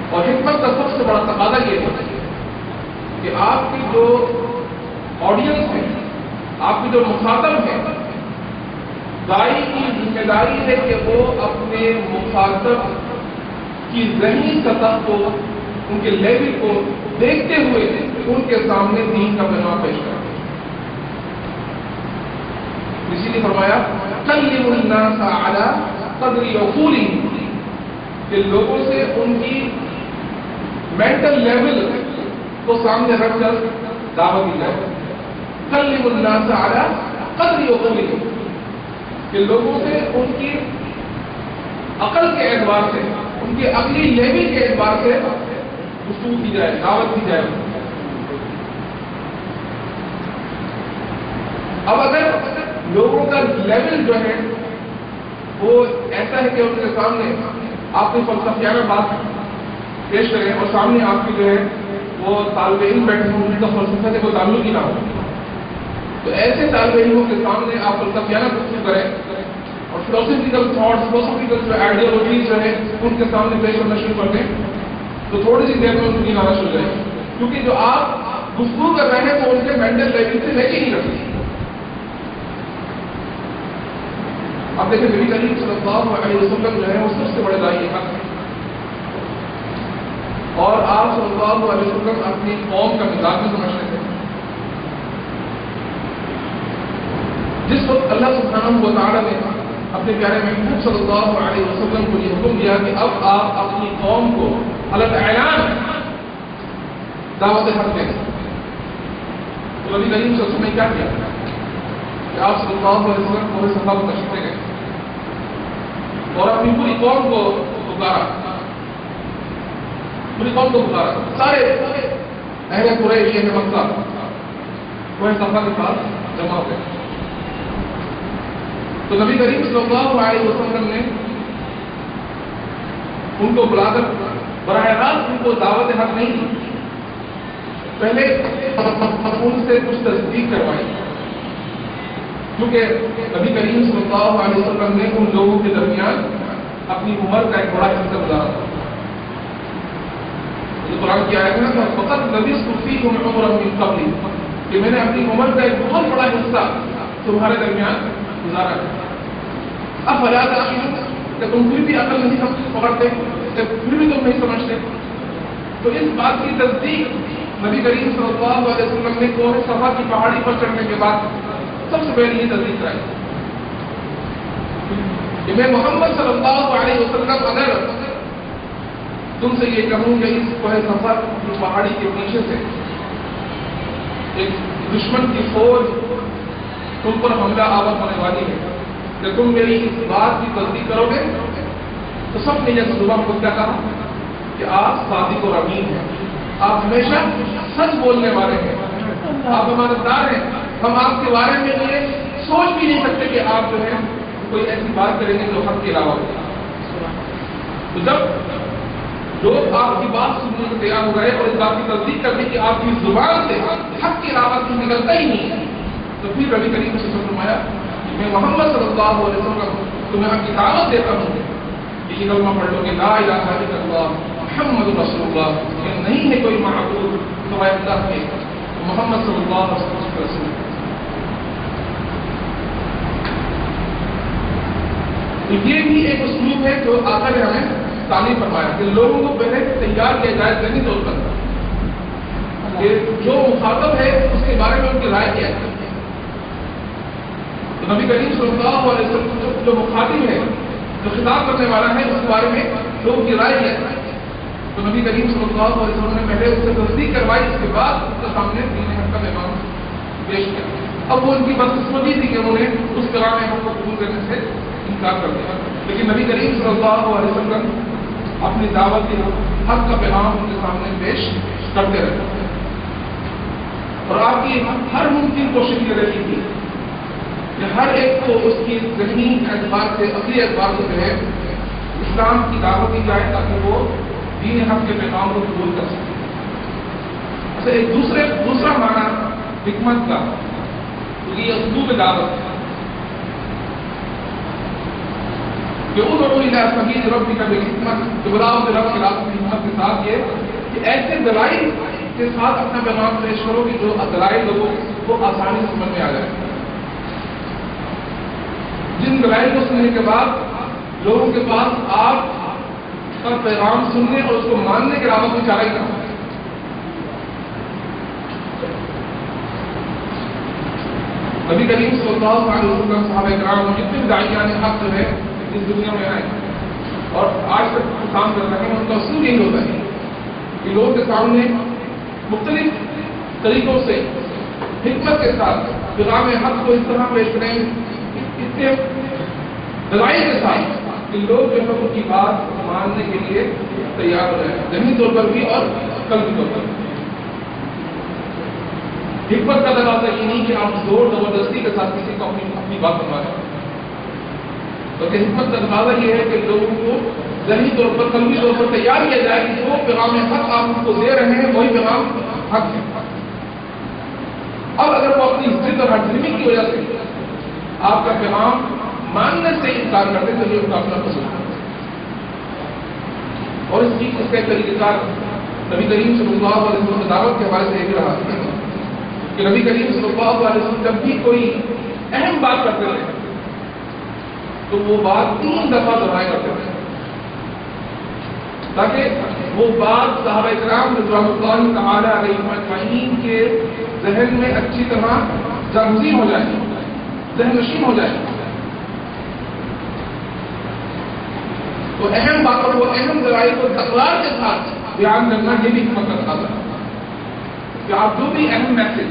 اور حکمت کا سب سے بڑا تقاضا یہ ہے کہ آپ کی جو آڈینس ہے، آپ کی جو مخاطب ہے، داعی کی ذمہ داری ہے کہ وہ اپنے مخاطب کی ذہنی سطح کو، ان کے لیول کو دیکھتے ہوئے ان کے سامنے دین کا پیغام پیش کریں. اسی لیے فرمایا کلموا الناس علی قدر عقولہم، کہ لوگوں سے ان کی مینٹل لیول کو سامنے رکھ کر دعوت دی جائے. کلموا الناس علی قدر عقولہم، کہ لوگوں سے ان کی عقل کے اعتبار سے، ان کے عقلی لیول کے اعتبار سے گفتگو کی جائے، دعوت دی جائے. اب اگر لوگوں کا لیول جو ہے وہ ایسا ہے کہ ان کے سامنے آپ نے فلسفیانہ بات پیش کریں اور سامنے آپ کی جو ہے وہ طالب علم بیٹھے ہوں ان کا فلسفہ سے کوئی تعلق ہی نہ ہو، تو ایسے طالب علموں کے سامنے آپ فلسفیانہ گفتگو کریں اور فلسفیکل تھاٹس، فلسفیکل جو آئیڈیالوجیز جو ہے ان کے سامنے پیش کرنا شروع کر دیں تو تھوڑی سی دیر میں ان کی آنا شروع ہو جائے. کیونکہ جو آپ گفتگو کر رہے ہیں وہ ان کے مینٹل لیول سے لے کے نہیں رکھتے. اب دیکھیں نبی کریم صلی اللہ علیہ وسلم جو ہے وہ سب سے بڑے داعی حق ہیں، اور آپ صلی اللہ علیہ وسلم اپنی قوم کا مزاج میں سمجھتے تھے. جس وقت اللہ سبحانہ و تعالیٰ نے اپنے پیارے محبوب صلی اللہ علیہ وسلم کو یہ حکم دیا کہ اب آپ اپنی قوم کو علی اعلان دعوت حق دیں، تو نبی کریم صلی اللہ علیہ وسلم نے کیا کیا کہ آپ صلی اللہ علیہ وسلم پورے صفا کو تشریف لے گئے اور اپنی پوری قوم کو پکارا. پوری قوم کو پکارا، سارے اہل قریش اہل مکہ وہ صفا کے پاس جمع ہو گئے. تو نبی کریم صلی اللہ علیہ وسلم نے ان کو بلا کر براہ راست ان کو دعوت حق نہیں دی، پہلے ان سے کچھ تصدیق کروائی، کیونکہ نبی کریم صلی اللہ علیہ وسلم نے ان لوگوں کے درمیان اپنی عمر کا ایک بڑا حصہ گزارا تھا. قرآن کی آیت ہے نا فقط لبثت فیکم عمرا من قبل، کہ میں نے اپنی عمر کا ایک بہت بڑا حصہ تمہارے درمیان گزارا ہے. افلا تعقلون، کہ تم پھر بھی عقل نہیں پکڑتے، کہ پھر بھی تم نہیں سمجھتے. تو اس بات کی تصدیق نبی کریم صلی اللہ علیہ وسلم نے کوہ صفا کی پہاڑی پر چڑھنے کے بعد سب سے پہلے یہ تصدیق کرائی کہ میں محمد صلی اللہ علیہ وسلم اگر تم سے یہ کہوں کہ اس کوہ صفا کی پہاڑی کے پیچھے سے ایک دشمن کی فوج تم پر حملہ آور ہونے والی ہے، کہ تم میری اس بات کی تصدیق کرو گے، تو سب نے یہ صبح کو کیا کہا کہ آپ صادق اور امین ہیں، آپ ہمیشہ سچ بولنے والے ہیں، آپ امانتدار ہیں، ہم آپ کے بارے میں یہ سوچ بھی نہیں سکتے کہ آپ جو ہے کوئی ایسی بات کریں گے جو حق کے علاوہ ہو. تو جب لوگ آپ کی بات سننے کو تیار ہو گئے اور اس بات کی تصدیق کر دی کہ آپ کی زبان سے حق کے علاوہ کچھ نکلتا ہی نہیں ہے، تو پھر نبی کریم صلی اللہ علیہ وسلم نے فرمایا کہ میں محمد صلی اللہ علیہ وسلم تمہیں آپ کی دعوت دیتا ہوں کہ یہ کلمہ پڑھ لو کہ لا الہ الا اللہ محمد رسول اللہ، کہ نہیں ہے کوئی معبود سوائے اللہ کے، محمد صلی اللہ علیہ وسلم کا رسول. تو یہ بھی ایک اسلوب ہے جو آقا نے ہمیں تعلیم فرمایا کہ لوگوں کو پہلے تیار کیا جائے ذہنی طور پر کہ جو مخاطب ہے اس کے بارے میں ان کی رائے کیا ہے. تو نبی کریم صلی اللہ علیہ وسلم جو مخاطب ہے، جو خطاب کرنے والا ہے، اس کے بارے میں لوگوں کی رائے کیا ہے. تو نبی کریم صلی اللہ علیہ وسلم نے پہلے اس سے تصدیق کروائی، اس کے بعد اس کے سامنے دین حق کا پیغام پیش کیا. اب وہ ان کی بدقسمتی تھی کہ انہوں نے اس کلام حق کو قبول کرنے سے انکار کر دیا، لیکن نبی کریم صلی اللہ علیہ وسلم اپنی دعوت کے حق کا پیغام ان کے سامنے پیش کرتے رہے، اور آپ کی ہر ممکن کوشش یہ رہی تھی کہ ہر ایک کو اس کی ذہنی اعتبار سے، عقلی اعتبار سے جو ہے اسلام کی دعوت دی جائے تاکہ وہ دین حق کے پیغام کو قبول کر سکے۔ اچھا، ایک دوسرا معنی حکمت کا، یہ اسلوب دعوت ہے کہ ادعو الی سبیل ربک بالحکمت، بلاؤ رب کے راستے کی حکمت کے ساتھ، یہ کہ ایسے دلائل کے ساتھ اپنا پیغام پیش کرو کہ جو دلائل لوگوں کو آسانی سے سمجھ میں آ جائے، جن دلائل کو سننے کے بعد لوگوں کے پاس آپ کا پیغام سننے اور اس کو ماننے کے علاوہ کوئی چارہ ہی نہ ہو۔ نبی کریم صلی اللہ علیہ وسلم، صحابہ کرام، جتنے داعیان حق جو ہے اس دنیا میں آئے اور آج تک کام کر رہے ہیں، ان کا اصول یہی ہوتا ہے کہ لوگوں کے سامنے مختلف طریقوں سے حکمت کے ساتھ پیغام حق کو اس طرح پیش کریں، اتنے دلائل کے ساتھ کہ لوگ جو ہے ان کی بات ماننے کے لیے تیار ہو جائیں، ذہنی طور پر بھی اور قلبی طور پر بھی۔ حکمت کا تقاضا یہ نہیں کہ آپ زور زبردستی کے ساتھ کسی کو اپنی بات سنوا دیں، بلکہ حکمت کا تقاضا یہ ہے کہ لوگوں کو ذہنی طور پر، قلبی طور پر تیار کیا جائے کہ وہ پیغام حق آپ ان کو دے رہے ہیں وہی پیغام حق ہے۔ اب اگر وہ اپنی ضد اور ہٹدرمی کی وجہ سے آپ کا پیغام ماننے سے انکار کرتے تو یہ ان کا اپنا قصور ہے، اور اس کا ایک طریقہ کار نبی کریم صلی اللہ علیہ وسلم دعوت کے حوالے سے یہ بھی رہا کہ نبی کریم صلی اللہ علیہ وسلم جب بھی کوئی اہم بات کرتے تھے تو وہ بات 3 دفعہ دہرایا کرتے تھے تاکہ وہ بات صحابہ کرام رضوان اللہ تعالی علیہم اجمعین کے ذہن میں اچھی طرح جاگزین ہو جائے، ذہن نشین ہو جائے۔ تو اہم باتوں کو، اہم دلائل کو تکرار کے ساتھ بیان کرنا یہ بھی حکمت کا تقاضا ہے کہ آپ جو بھی اہم میسج،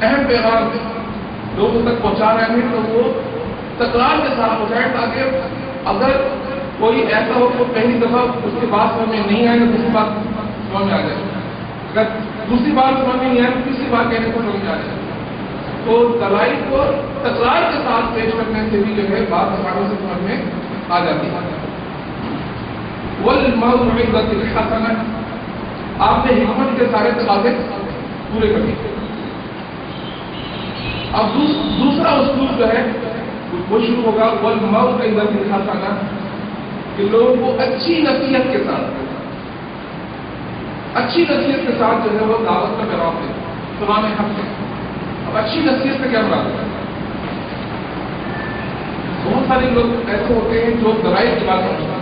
اہم پیغام لوگوں تک پہنچا رہے ہیں تو وہ تکرار کے ساتھ پہنچائیں، تاکہ اگر کوئی ایسا ہو تو پہلی دفعہ اس کے بعد سمجھ میں نہیں آئے تو دوسری بات سمجھ میں آ جائے، اگر دوسری بار سمجھ میں نہیں آئے تو تیسری بار کہنے کو سمجھ میں آ جائے۔ تو دلائل کو تکرار کے ساتھ پیش کرنے سے بھی جو ہے بات آسانی سے سمجھ میں آ جاتی ہے۔ وَالْمَوْعِظَةِ الْحَسَنَةِ، آپ نے حکمت کے سارے تقاضے پورے کر دیے۔ اب دوسرا اسلوب جو ہے وہ شروع ہوگا وَالْمَوْعِظَةِ الْحَسَنَةِ، کہ لوگوں کو اچھی نصیحت کے ساتھ جو ہے وہ دعوت کا پیغام دے، پیغام حق ہے۔ اب اچھی نصیحت سے کیا مراد ہے؟ بہت سارے لوگ ایسے ہوتے ہیں جو دلائل کی بات سمجھتے ہیں،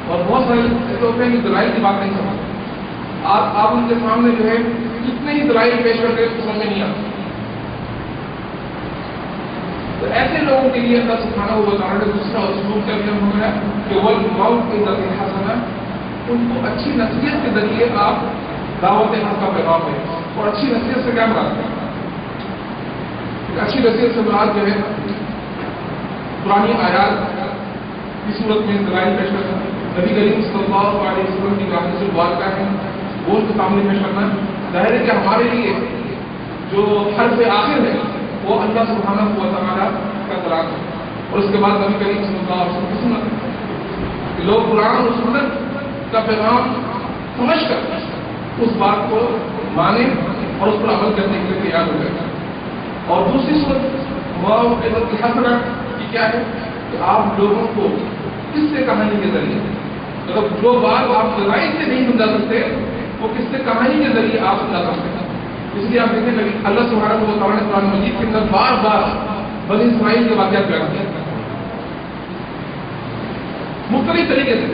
اور بہت سارے ایسے ہوتے ہیں جو دلائل کی بات نہیں سمجھتے۔ آپ ان کے سامنے جو ہے کتنے ہی دلائل پیش کرتے ہیں سمجھ میں نہیں آتے۔ تو ایسے لوگوں کے لیے اللہ سبحانہ و تعالیٰ نے دوسرا اسلوب کیا ہو گیا کہ وَالْمَوْعِظَةِ الْحَسَنَةِ، ان کو اچھی نصیحت کے ذریعے آپ دعوت حق کا پیغام دیں۔ اور اچھی نصیحت سے کیا مراد ہے؟ اچھی نصیحت سے مراد جو ہے پرانی آیات کی صورت میں دلائل پیش کرنا، نبی کریم صلی اللہ علیہ وسلم کی کہانی سے واقعہ ہے وہ ان کے سامنے پیش کرنا۔ ظاہر ہے کہ ہمارے لیے جو حرف آخر ہے وہ اللہ سبحانہ و تعالیٰ کا کلام ہے، اور اس کے بعد نبی کریم صلی اللہ علیہ وسلم کی سنت ہے کہ لوگ قرآن اور سنت کا پیغام سمجھ کر اس بات کو مانیں اور اس پر عمل کرنے کے لیے تیار ہو گئے۔ اور دوسری صورت موعظۃ الحسنہ کی کیا ہے کہ آپ لوگوں کو قصے کہانی کے ذریعے، مطلب جو بات آپ دلائل سے نہیں سمجھا سکتے وہ قصے کہانی کے ذریعے آپ سمجھا سکتے ہیں۔ اس لیے آپ دیکھیں کہ اللہ سبحانہ و تعالیٰ نے قرآن مجید کے اندر بار بار بنی اسرائیل کے واقعات بیان کیا مختلف طریقے سے۔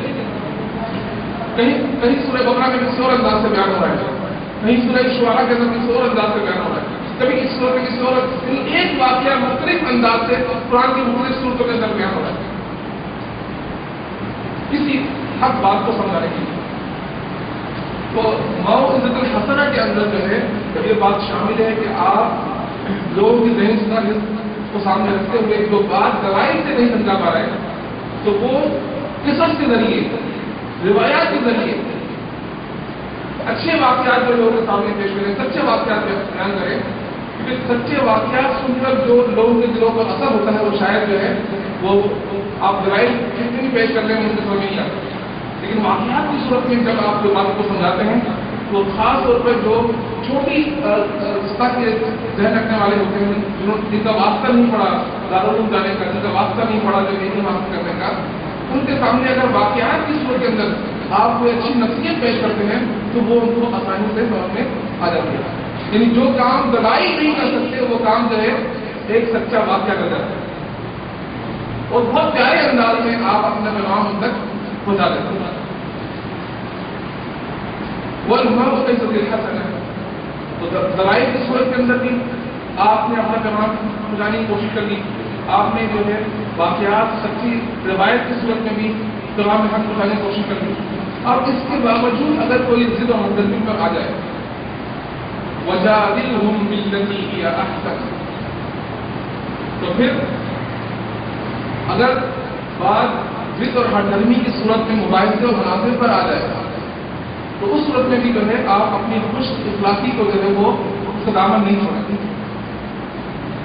کہیں سورہ بقرہ میں کسی اور انداز سے بیان ہو رہا ہے، کہیں سورہ شعراء کے اندر کسی اور انداز سے بیان ہو رہا ہے، کبھی اس سورہ میں کسی اور ایک واقعہ مختلف انداز سے قرآن کی مختلف صورتوں کے اندر بیان ہو رہا ہے کسی حق بات کو سمجھانے کے لیے۔ تو موعظۃ الحسنہ کے اندر جو ہے یہ بات شامل ہے کہ آپ لوگوں کی ذہن کو سامنے رکھتے ہوئے جو بات دلائل سے نہیں سمجھا پا رہے تو وہ قصص کے ذریعے، روایات کے ذریعے اچھے واقعات جو لوگوں کے سامنے پیش کریں، سچے واقعات بیان کریں، کیونکہ سچے واقعات سن کر جو لوگوں کے دلوں پر اثر ہوتا ہے وہ شاید جو ہے وہ آپ دلائل کتنی بھی پیش کر لیں ان کو سمجھ نہیں آتا، لیکن واقعات کی صورت میں جب آپ جو بات کو سمجھاتے ہیں تو خاص طور پر جو چھوٹی سطح کے ذہن رکھنے والے ہوتے ہیں، جن کا واسطہ نہیں پڑا دارالعلوم جانے کا، جن کا واسطہ نہیں پڑا جو علم حاصل کرنے کا، ان کے سامنے اگر واقعات کی صورت کے اندر آپ کوئی اچھی نصیحت پیش کرتے ہیں تو وہ ان کو آسانی سے سمجھ میں آ جاتی ہے. یعنی جو کام دلائل نہیں کر سکتے وہ کام جو ہے ایک سچا واقعہ کر جاتا ہے اور بہت پیارے انداز میں آپ اپنا پیغام ان تک پہنچا دیتے ہیں. وہ الماء کو کیسے حسن ہے تو دلائل کی صورت کے اندر بھی آپ نے اپنا پیغام پہنچانے کی کوشش کر لی، آپ نے جو ہے واقعات سچی روایت کی صورت میں بھی پیغام حق پہنچانے کی کوشش کر لی. اور اس کے باوجود اگر کوئی ضد و ہمدردی پر آ جائے وَجَادِلْهُمْ بِالَّتِي هِيَ أَحْسَنُ، تو پھر اگر بات ضد اور ہمدردی کی صورت میں مباحثے اور مناظر پر آ جائے تو اس صورت میں بھی جو ہے آپ اپنی خوش اخلاقی کو جو ہے وہ اس کا دامن نہیں چھوڑیں.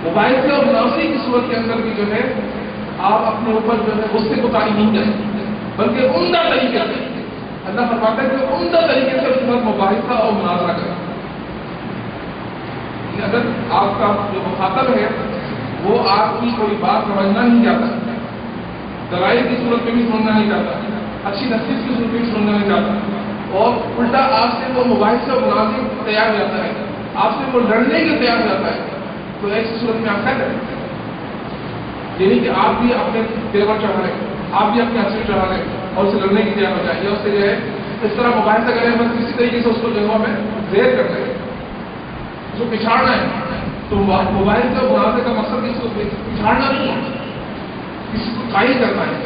مباحثے اور مناظری کی صورت کے اندر بھی جو ہے آپ اپنے اوپر جو ہے غصے کو طاری نہیں کریں، بلکہ عمدہ طریقے سے اللہ فرماتا ہے کہ عمدہ طریقے سے اس وقت مباحثہ اور مناظرہ کریں. اگر آپ کا جو مخاطب ہے وہ آپ کی کوئی بات سمجھنا نہیں چاہتا، دلائل کی صورت میں بھی سمجھنا نہیں چاہتا، اچھی نصیحت کی صورت میں بھی سمجھنا نہیں چاہتا اور الٹا آپ سے وہ مباحثہ اور مناظر تیار ہو جاتا ہے، آپ سے وہ لڑنے کے تیار ہو جاتا ہے، تو ایسی صورت میں آپ کیا کریں؟ یعنی کہ آپ بھی اپنے تیور چڑھا لیں، آپ بھی اپنے اصل چڑھا لیں اور اسے لڑنے کی تیار ہو جائے یا اس سے جو ہے اس طرح مباحثہ کریں بس کسی طریقے سے اس کو جو ہے میں زیر کر دیں، اس کو پچھاڑنا ہے. تو موبائل سے مناظر کا مقصد کسی کو پچھاڑنا نہیں ہے، کسی کو قائل کرنا ہے.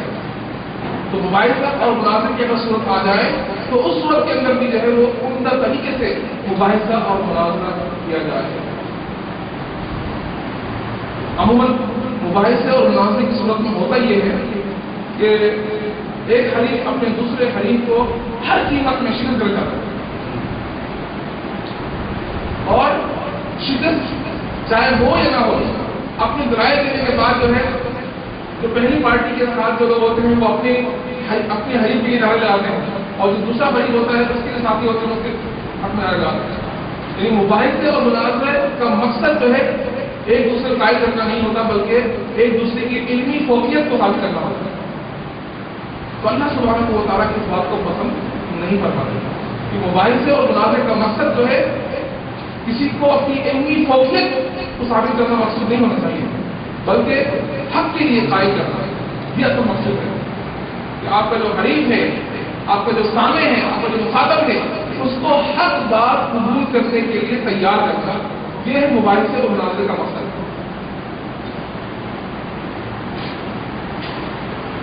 تو موبائل کا اور مناظر کی اگر صورت آ جائے تو اس صورت کے اندر بھی جو ہے وہ عمدہ طریقے سے مباحثہ اور مناظرہ کیا جائے. عموماً مباحثے اور مناظرے کی صورت میں ہوتا یہ ہے کہ ایک حریف اپنے دوسرے حریف کو ہر قیمت میں شکست کر جاتا ہے اور شکست چاہے ہو یا نہ ہو اپنی دلائل دینے کے بعد جو ہے جو پہلی پارٹی کے ساتھ جو لوگ ہوتے ہیں وہ اپنے حریف کے لیے نعرے لگاتے ہیں اور جو دوسرا حریف ہوتا ہے اس کے لیے ساتھی ہوتے ہیں اس کے حق میں نعرے لگاتے ہیں. یعنی مباحثے اور مناظرے کا مقصد جو ہے ایک دوسرے کو قائل کرنا نہیں ہوتا بلکہ ایک دوسرے کی علمی فوقیت کو ثابت کرنا ہوتا ہے. تو اللہ سبحانہ و تعالیٰ کی اس بات کو پسند نہیں فرماتے کہ مباحثے اور مناظرے کا مقصد جو ہے کسی کو اپنی علمی فوقیت کو ثابت کرنا مقصود نہیں ہونا چاہیے بلکہ حق کے لیے قائل کرنا یہ اصل مقصود ہے کہ آپ کا جو حریف ہے، آپ کا جو سامع ہے، آپ کا جو مخاطب ہے اس کو حق بات قبول کرنے کے لیے تیار کرنا، یہ ہے مباحثے اور مناظرے کا مقصد.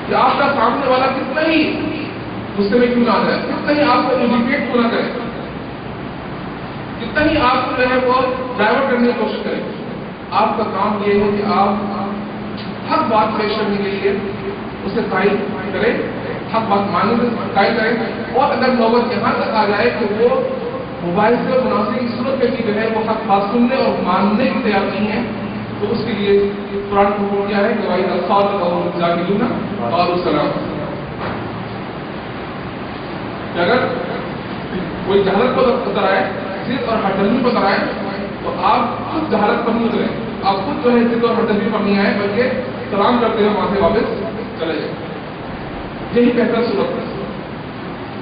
کہ آپ کا سامنے والا کتنا ہی غصے میں کیوں نہ جائے، کتنا ہی آپ کو ایجوکیٹ کیوں نہ کرے، کتنا ہی آپ کو جو ہے وہ ڈائیورٹ کرنے کی کوشش کریں، آپ کا کام یہ ہے کہ آپ حق بات پیش کرنے کے لیے اسے قائل کریں، حق بات ماننے سے قائل کریں. اور اگر نوبت یہاں تک آ جائے کہ وہ مباحثے اور مناظرے کی صورت میں بھی جو ہے وہ حق بات سننے اور ماننے کی تیار نہیں ہے تو اس کے لیے قرآن کو حکم کیا ہے کہ وَإِذَا خَاطَبَهُمُ الْجَاهِلُونَ قَالُوا سَلَامًا. کہ اگر کوئی جہالت کو اتر آئے، ضد اور ہمدردی کو اتر آئے تو آپ خود جہالت پر نہیں اتریں، آپ خود جو ہے ضد اور ہمدردی پر نہیں آئے بلکہ سلام کرتے ہوئے وہاں سے واپس چلے جائیں. یہی بہتر صورت ہے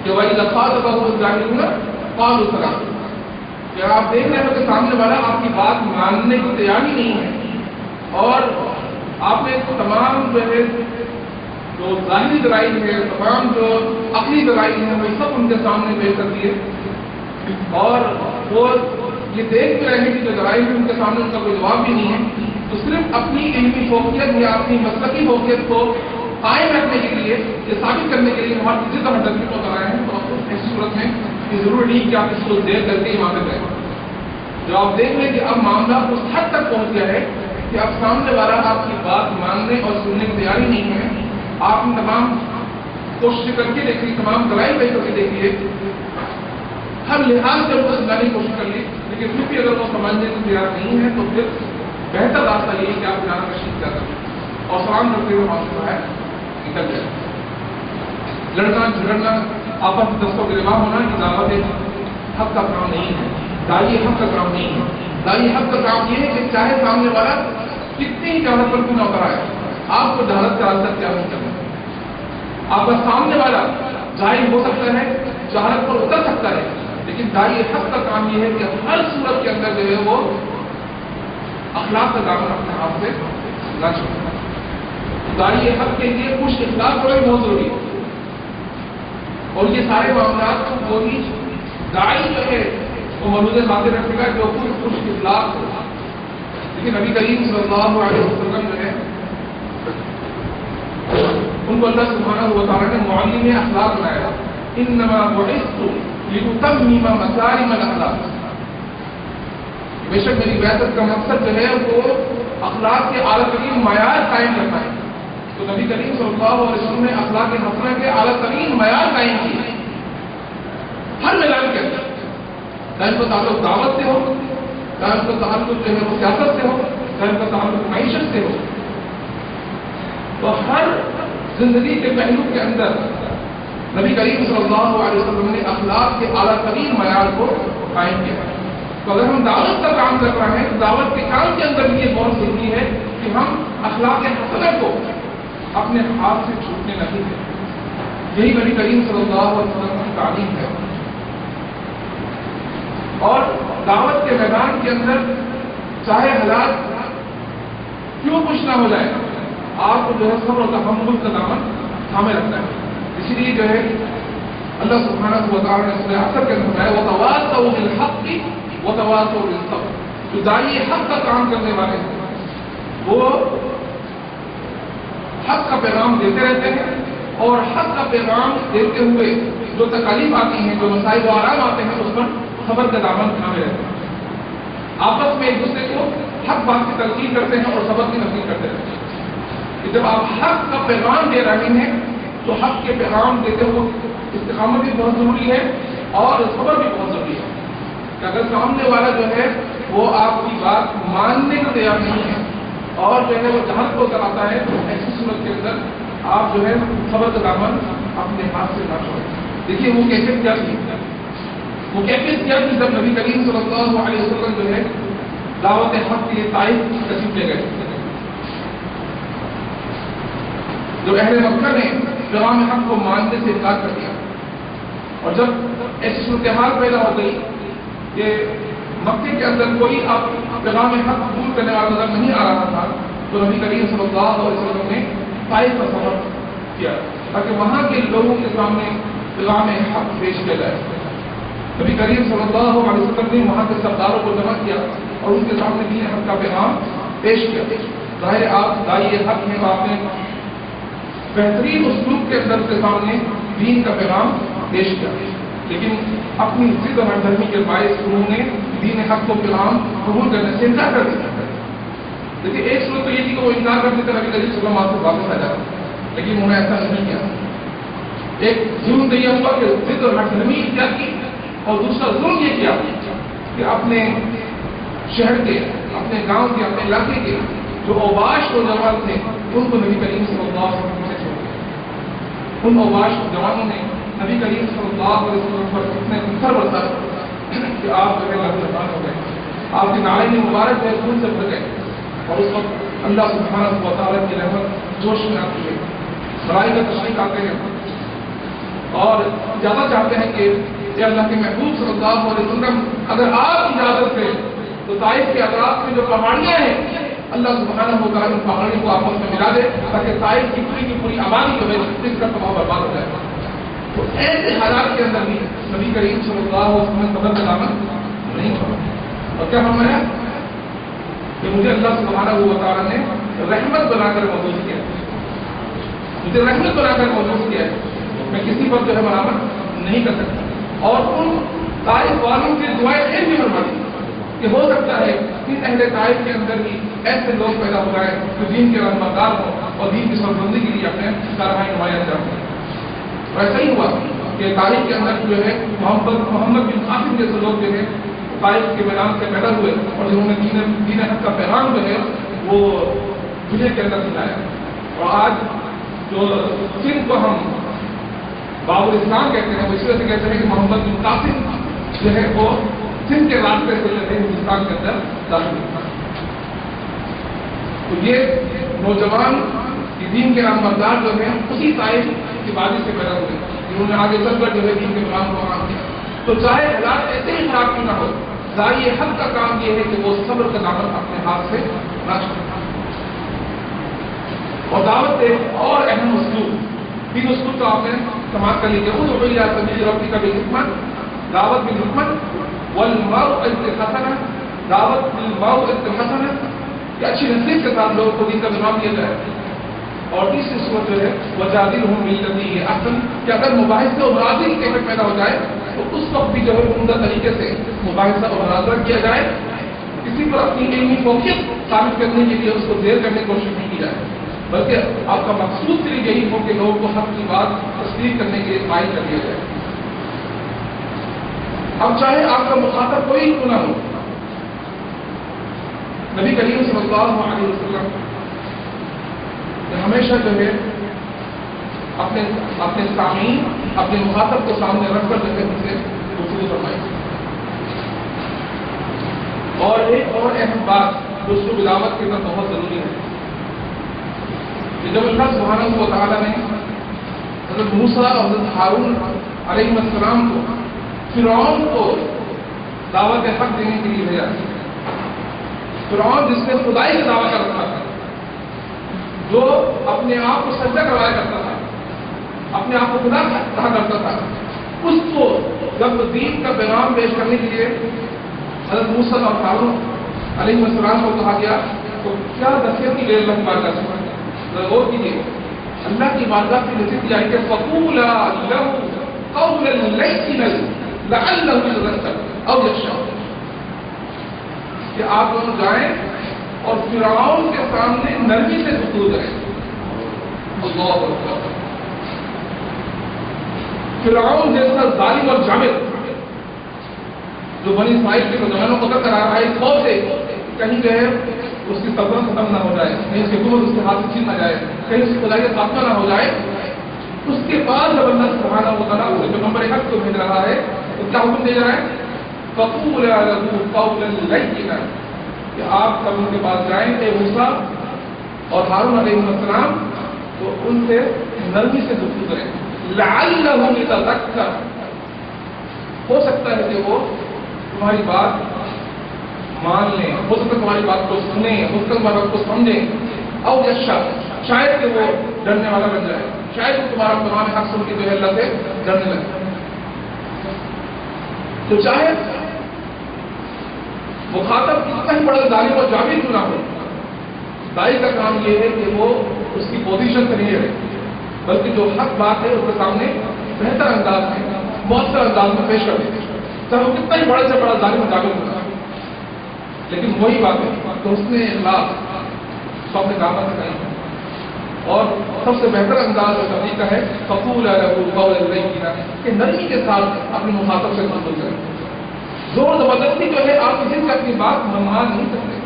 کہ وَإِذَا خَاطَبَهُمُ الْجَاهِلُونَ قَالُوا سَلَامًا. کہ آپ دیکھ رہے ہو کہ سامنے والا آپ کی بات ماننے کو تیار ہی نہیں ہے اور آپ نے تمام جو ہے جو ظاہری دلائل ہے، تمام جو عقلی دلائل ہیں وہ سب ان کے سامنے پیش کر دیے اور وہ یہ دیکھ بھی رہے ہیں کہ جو دلائل ہیں ان کے سامنے ان کا کوئی جواب بھی نہیں ہے. تو صرف اپنی علمی فوقیت یا اپنی مسلکی فوقیت کو قائم رکھنے کے لیے، یہ ثابت کرنے کے لیے ہماری ضد اور ہمدردی کو کرائے ہیں. تو ایسی صورت میں یہ ضروری نہیں کہ آپ اس کو دیر کر کے وہاں پہ گئے. جو آپ دیکھ لیں کہ اب معاملہ اس حد تک پہنچ کیا ہے کہ اب سامنے والا آپ کی بات ماننے اور سننے کی تیاری نہیں ہے. آپ نے تمام کوشش کر کے دیکھی, تمام دلائل پیش کر کے دیکھیے, ہر لحاظ سے اس کو سمجھانے کی کوشش کر لی, لیکن پھر بھی اگر وہ سمجھنے کی تیار نہیں ہے تو پھر بہتر راستہ یہی کہ آپ جانا کشید کر دیں اور سلام کرتے ہوئے وہاں سے ہے نکل جائے. لڑنا جھگڑنا آپس میں دستوں کے دماغ ہونا یہ دعوت حق کا کام نہیں ہے, داعی حق کا کام نہیں ہے. داعی حق کا کام یہ ہے کہ چاہے سامنے والا کتنی جہالت پر کیوں نہ اتر آئے, آپ کو جہالت کا راستہ کیا نہیں کرنا. آپ کا سامنے والا جاہل ہو سکتا ہے, جہالت پر اتر سکتا ہے, لیکن داعی حق کا کام یہ ہے کہ ہر صورت کے اندر جو ہے وہ اخلاق کا دامن اپنے ہاتھ سے نہ چھوڑے. داعی حق کے لیے خوش اخلاق ہونا بھی بہت ضروری ہے, اور یہ سارے معاملات وہی داعی جو ہے وہ ملوث خاطر رکھے گا جو خود خوش اخلاق ہو. لیکن نبی کریم صلی اللہ علیہ وسلم جو ہے ان کو اللہ سبحانہ و تعالیٰ نے معلم اخلاق بنایا. انما بعثت لاتمم مکارم الاخلاق, بے شک میری بعثت کا مقصد جو ہے وہ اخلاق کے اعلیٰ ترین معیار قائم کرنا ہے. تو نبی کریم صلی اللہ علیہ وسلم نے اخلاق حسنہ کے اعلیٰ ترین معیار قائم کیے ہر میدان کے اندر, چاہے ان کا تعلق دعوت سے ہو, چاہے ان کا تعلق جو ہے وہ سیاست سے ہو, چاہے ان کا تعلق معیشت سے ہو. تو ہر زندگی کے پہلو کے اندر نبی کریم صلی اللہ علیہ وسلم نے اخلاق کے اعلیٰ ترین معیار کو قائم کیا. تو اگر ہم دعوت کا کام کر رہے ہیں تو دعوت کے کام کے اندر بھی یہ بہت ضروری ہے کہ ہم اخلاق حسنہ کو اپنے ہاتھ سے چھوٹنے نہیں دیں. یہی نبی کریم صلی اللہ علیہ وسلم کی تعلیم ہے. اور دعوت کے میدان کے اندر چاہے حالات کیوں کچھ نہ ہو جائے, آپ کو جو ہے صبر و تحمل کا دامن تھامے رکھنا ہے. اسی لیے جو ہے اللہ سبحانہ و تعالیٰ نے سورہ عصر کے اندر فرمایا وتواصوا بالحق وتواصوا بالصبر. جو داعی حق کا کام کرنے والے ہیں وہ حق کا پیغام دیتے رہتے ہیں, اور حق کا پیغام دیتے ہوئے جو تکالیف آتی ہیں, جو مسائل و آرام آتے ہیں, اس پر صبر کا دامن تھامے رہتے ہیں. آپس میں ایک دوسرے کو حق بات کی تلقین کرتے ہیں اور صبر کی تلقین کرتے رہتے ہیں. کہ جب آپ حق کا پیغام دے رہے ہیں تو حق کے پیغام دیتے ہوئے استقامت بھی بہت ضروری ہے اور صبر بھی بہت ضروری ہے. کہ اگر سامنے والا جو ہے وہ آپ کی بات ماننے کو تیار نہیں ہے اور جو ہے وہ جہالت کو کراتا ہے, تو ایسی صورت کے اندر آپ جو ہے صبر کا دامن اپنے ہاتھ سے نہ چھوڑیں. دیکھیے وہ کیفیت کیا تھی, وہ کیفیت کیا تھی جب نبی کریم صلی اللہ علیہ وسلم جو ہے دعوت حق کے لیے طائف تشریف لے گئے. جو اہل مکہ نے پیغام حق کو ماننے سے انکار کر دیا, اور جب ایسی صورتحال پیدا ہو گئی کہ مکے کے اندر کوئی اب پیغام حق قبول کرنے والا نظر نہیں آ رہا تھا, تو نبی کریم صلی اللہ علیہ وسلم نے طائف کا سفر کیا تاکہ وہاں کے لوگوں کے سامنے پیغام حق پیش کیا جائے. نبی کریم صلی اللہ علیہ وسلم نے وہاں کے سرداروں کو جمع کیا اور ان کے سامنے دین حق کا پیغام پیش کیا. ظاہر آپ داعی حق ہیں, آپ نے بہترین اسلوب کے اندر کے سامنے دین کا پیغام پیش کیا, لیکن اپنی ضد اور ہمدردی کے باعث انہوں نے دین حق کو پیغام قبول کرنے سے انکار کر دیا. لیکن ایک صورت تو یہ تھی کہ وہ انکار کرنے کا نبی کریم صلی اللہ علیہ وسلم واپس آ جاتا, لیکن انہوں نے ایسا نہیں کیا. ایک ظلم تو یہ ہوا کہ ضد اور ہمدردی کیا کی, اور دوسرا ظلم یہ کیا کہ اپنے شہر کے, اپنے گاؤں کے, اپنے علاقے کے جو اوباش نوجوان تھے ان کو نبی کریم صلی اللہ علیہ وسلم سے چھوڑ دیا. ان اوباش جوانوں نے نبی کریم صلی اللہ علیہ وسلم پر اتنے پتھر برسا کہ آپ جو ہے لبنان ہو گئے, آپ کے نعرے مبارک جو ہے خون سے بھر گئے, اور اس وقت اللہ سبحانہ و تعالیٰ کی رحمت جوش میں آتی ہے. لڑائی کا تشریف آتے ہیں اور زیادہ چاہتے ہیں کہ اے اللہ کے محبوب صلی اللہ علیہ وسلم اگر آپ کی اجازت ہے تو طائف کے اطراف میں جو پہاڑیاں ہیں اللہ سبحانہ و تعالیٰ ان پہاڑیوں کو آپس میں ملا دے تاکہ طائف کی پوری آبادی جو ہے اس کا تباہ برباد ہو جائے. تو ایسے حالات کے اندر بھی نبی کریم صلی اللہ علیہ وسلم صبر کا دامن نہیں چھوڑا. اور کیا فرمایا کہ مجھے اللہ سبحانہ و تعالیٰ نے رحمت بنا کر موجود کیا, مجھے رحمت بنا کر موجود کیا ہے, میں کسی پر جو ہے برابر نہیں کر سکتا. اور ان طائف والوں کی دعائیں پھر بھی فرما دی کہ ہو سکتا ہے ان اہل طائف کے اندر بھی ایسے لوگ پیدا ہو جائیں جو دین کے رہنمار ہوں اور دین کی سربلندی کے لیے اپنے کارروائی نمایاں کرتے ہیں۔ ایسا ہی ہوا کہ تاریخ کے اندر جو ہے محمد بن قاسم جیسے لوگ جو ہے طائف کے میدان سے پیدا ہوئے اور جنہوں نے دین حق کا پیغام جو ہے وہ دنیا کے اندر پھیلایا، اور آج جو سندھ کو ہم باب الاسلام کہتے ہیں وہ اس وجہ سے کہتے ہیں کہ محمد بن قاسم جو ہے وہ سندھ کے راستے سے جو ہے ہندوستان کے اندر داخل ہوا۔ تو یہ نوجوان دین کے رہنمار جو ہیں اسی طائف کی وادی سے پیدا ہوئے جنہوں نے آگے چل کر جو ہے دین کے پیغام کو عام کیا۔ تو چاہے حالات ایسے ہی خراب کیوں نہ ہو، داعی حق کا کام یہ ہے کہ وہ صبر کا دامن اپنے ہاتھ سے نہ چھوڑے، اور دعوت ایک اور اہم اسلوب، تین اسلوب تو آپ نے سماعت کر لیجیے، خود ہوئی یا سبیل ربی کا بالحکمت، دعوت بالحکمت، والموعظۃ الحسنہ، دعوت بالموعظۃ الحسنہ، کہ اچھی نصیحت کے ساتھ لوگوں کو دین کا پیغام دیا جائے، اور تیسری صورت جو ہے وجادلھم باللتی ہی احسن، کہ اگر مباحثہ اور مناظرہ کی کیفیت پیدا ہو جائے تو اس وقت بھی جو ہے عمدہ طریقے سے مباحثہ اور مناظرہ کیا جائے، کسی پر اپنی علمی فوقیت ثابت کرنے کے لیے اس کو دیر کرنے کی کوشش نہیں کی جائے، بلکہ آپ کا مقصود صرف یہی ہو کہ لوگوں کو حق کی بات تصدیق کرنے کے لیے قائل کر دیا جائے۔ اب چاہے آپ کا مخاطب کوئی کیوں نہ ہو، نبی کریم صلی اللہ علیہ وسلم نے ہمیشہ جو ہے اپنے سامعین، اپنے مخاطب کو سامنے رکھ کر جو ہے ان سے گفتگو فرمائی۔ اور ایک اور اہم بات جو اسلوب دعوت کے اندر بہت ضروری ہے کہ جب اللہ سبحانہ و تعالیٰ نے حضرت موسیٰ اور حضرت ہارون علیہ السلام کو فرعون کو دعوت حق دینے کے لیے بھیجا، فرعون جس نے خدائی کا دعویٰ کر رکھا تھا، جو اپنے آپ کو سجدہ کروایا کرتا تھا، اپنے آپ کو خدا کہا کرتا تھا، اس کو جب دین کا پیغام پیش کرنے کے لیے حضرت موسیٰ اور ہارون علیہ السلام کو کہا گیا تو کیا نصیحت کی اللہ کی بارگاہ سے غور کیجیے، اللہ کی بارگاہ کی نصیحت یہ ہے کہ فقولا لہ قولا لینا لعلہ یذکر او یخشی، کہ آپ دونوں جائیں اور فرعون کے سامنے نرمی سے گفتگو کریں۔ اللہ اکبر، فرعون جیسا ظالم اور جابر جو بنی اسرائیل کے نوجوانوں کو کر رہا ہے اس خوف سے کہیں جو ہے اس کی سلطنت ختم نہ ہو جائے، کہیں اس کی حکومت اس کے ہاتھ سے چھین نہ جائے، کہیں اس کی خدائی خاتمہ نہ ہو جائے، اس کے بعد جب اللہ سبحانہ و تعالیٰ اسے پیغمبر حق کو بھیج رہا ہے تو کیا حکم دے رہا ہے؟ فقولا لہ قولا لینا، کہ آپ سب ان کے پاس جائیں اے موسیٰ اور ہارون علیہ السلام تو ان سے نرمی سے گفتگو کریں، لعلہ یتذکر، ہو سکتا ہے کہ وہ تمہاری بات مان لیں، ہو سکتا ہے تمہاری بات کو سنیں، ہو سکتا ہے تمہاری بات کو سمجھیں، او یخشی، شاید کہ وہ ڈرنے والا بن جائے، شاید وہ تمہارا تمام حق سن کے جو ہے اللہ سے ڈرنے لگے۔ تو چاہے مخاطب کتنا ہی بڑا ظالم اور جابر کیوں نہ ہو، داعی کا کام یہ ہے کہ وہ اس کی پوزیشن سے نہیں رہے، بلکہ جو حق بات ہے اس کے سامنے بہتر انداز میں، مؤثر انداز میں پیش کر دے، چاہے وہ کتنا ہی بڑے سے بڑا ظالم اور جابر ہوگا، لیکن وہی بات ہے تو اس نے اخلاص تو اپنے دعوت سے نہیں ہے، اور سب سے بہتر انداز اور طریقہ ہے فقولا لہ قولا لینا، کہ نرمی کے ساتھ اپنے مخاطب سے گفتگو کریں۔ زور زبردستی جو ہے آپ کسی سے اپنی بات مان نہیں سکتے،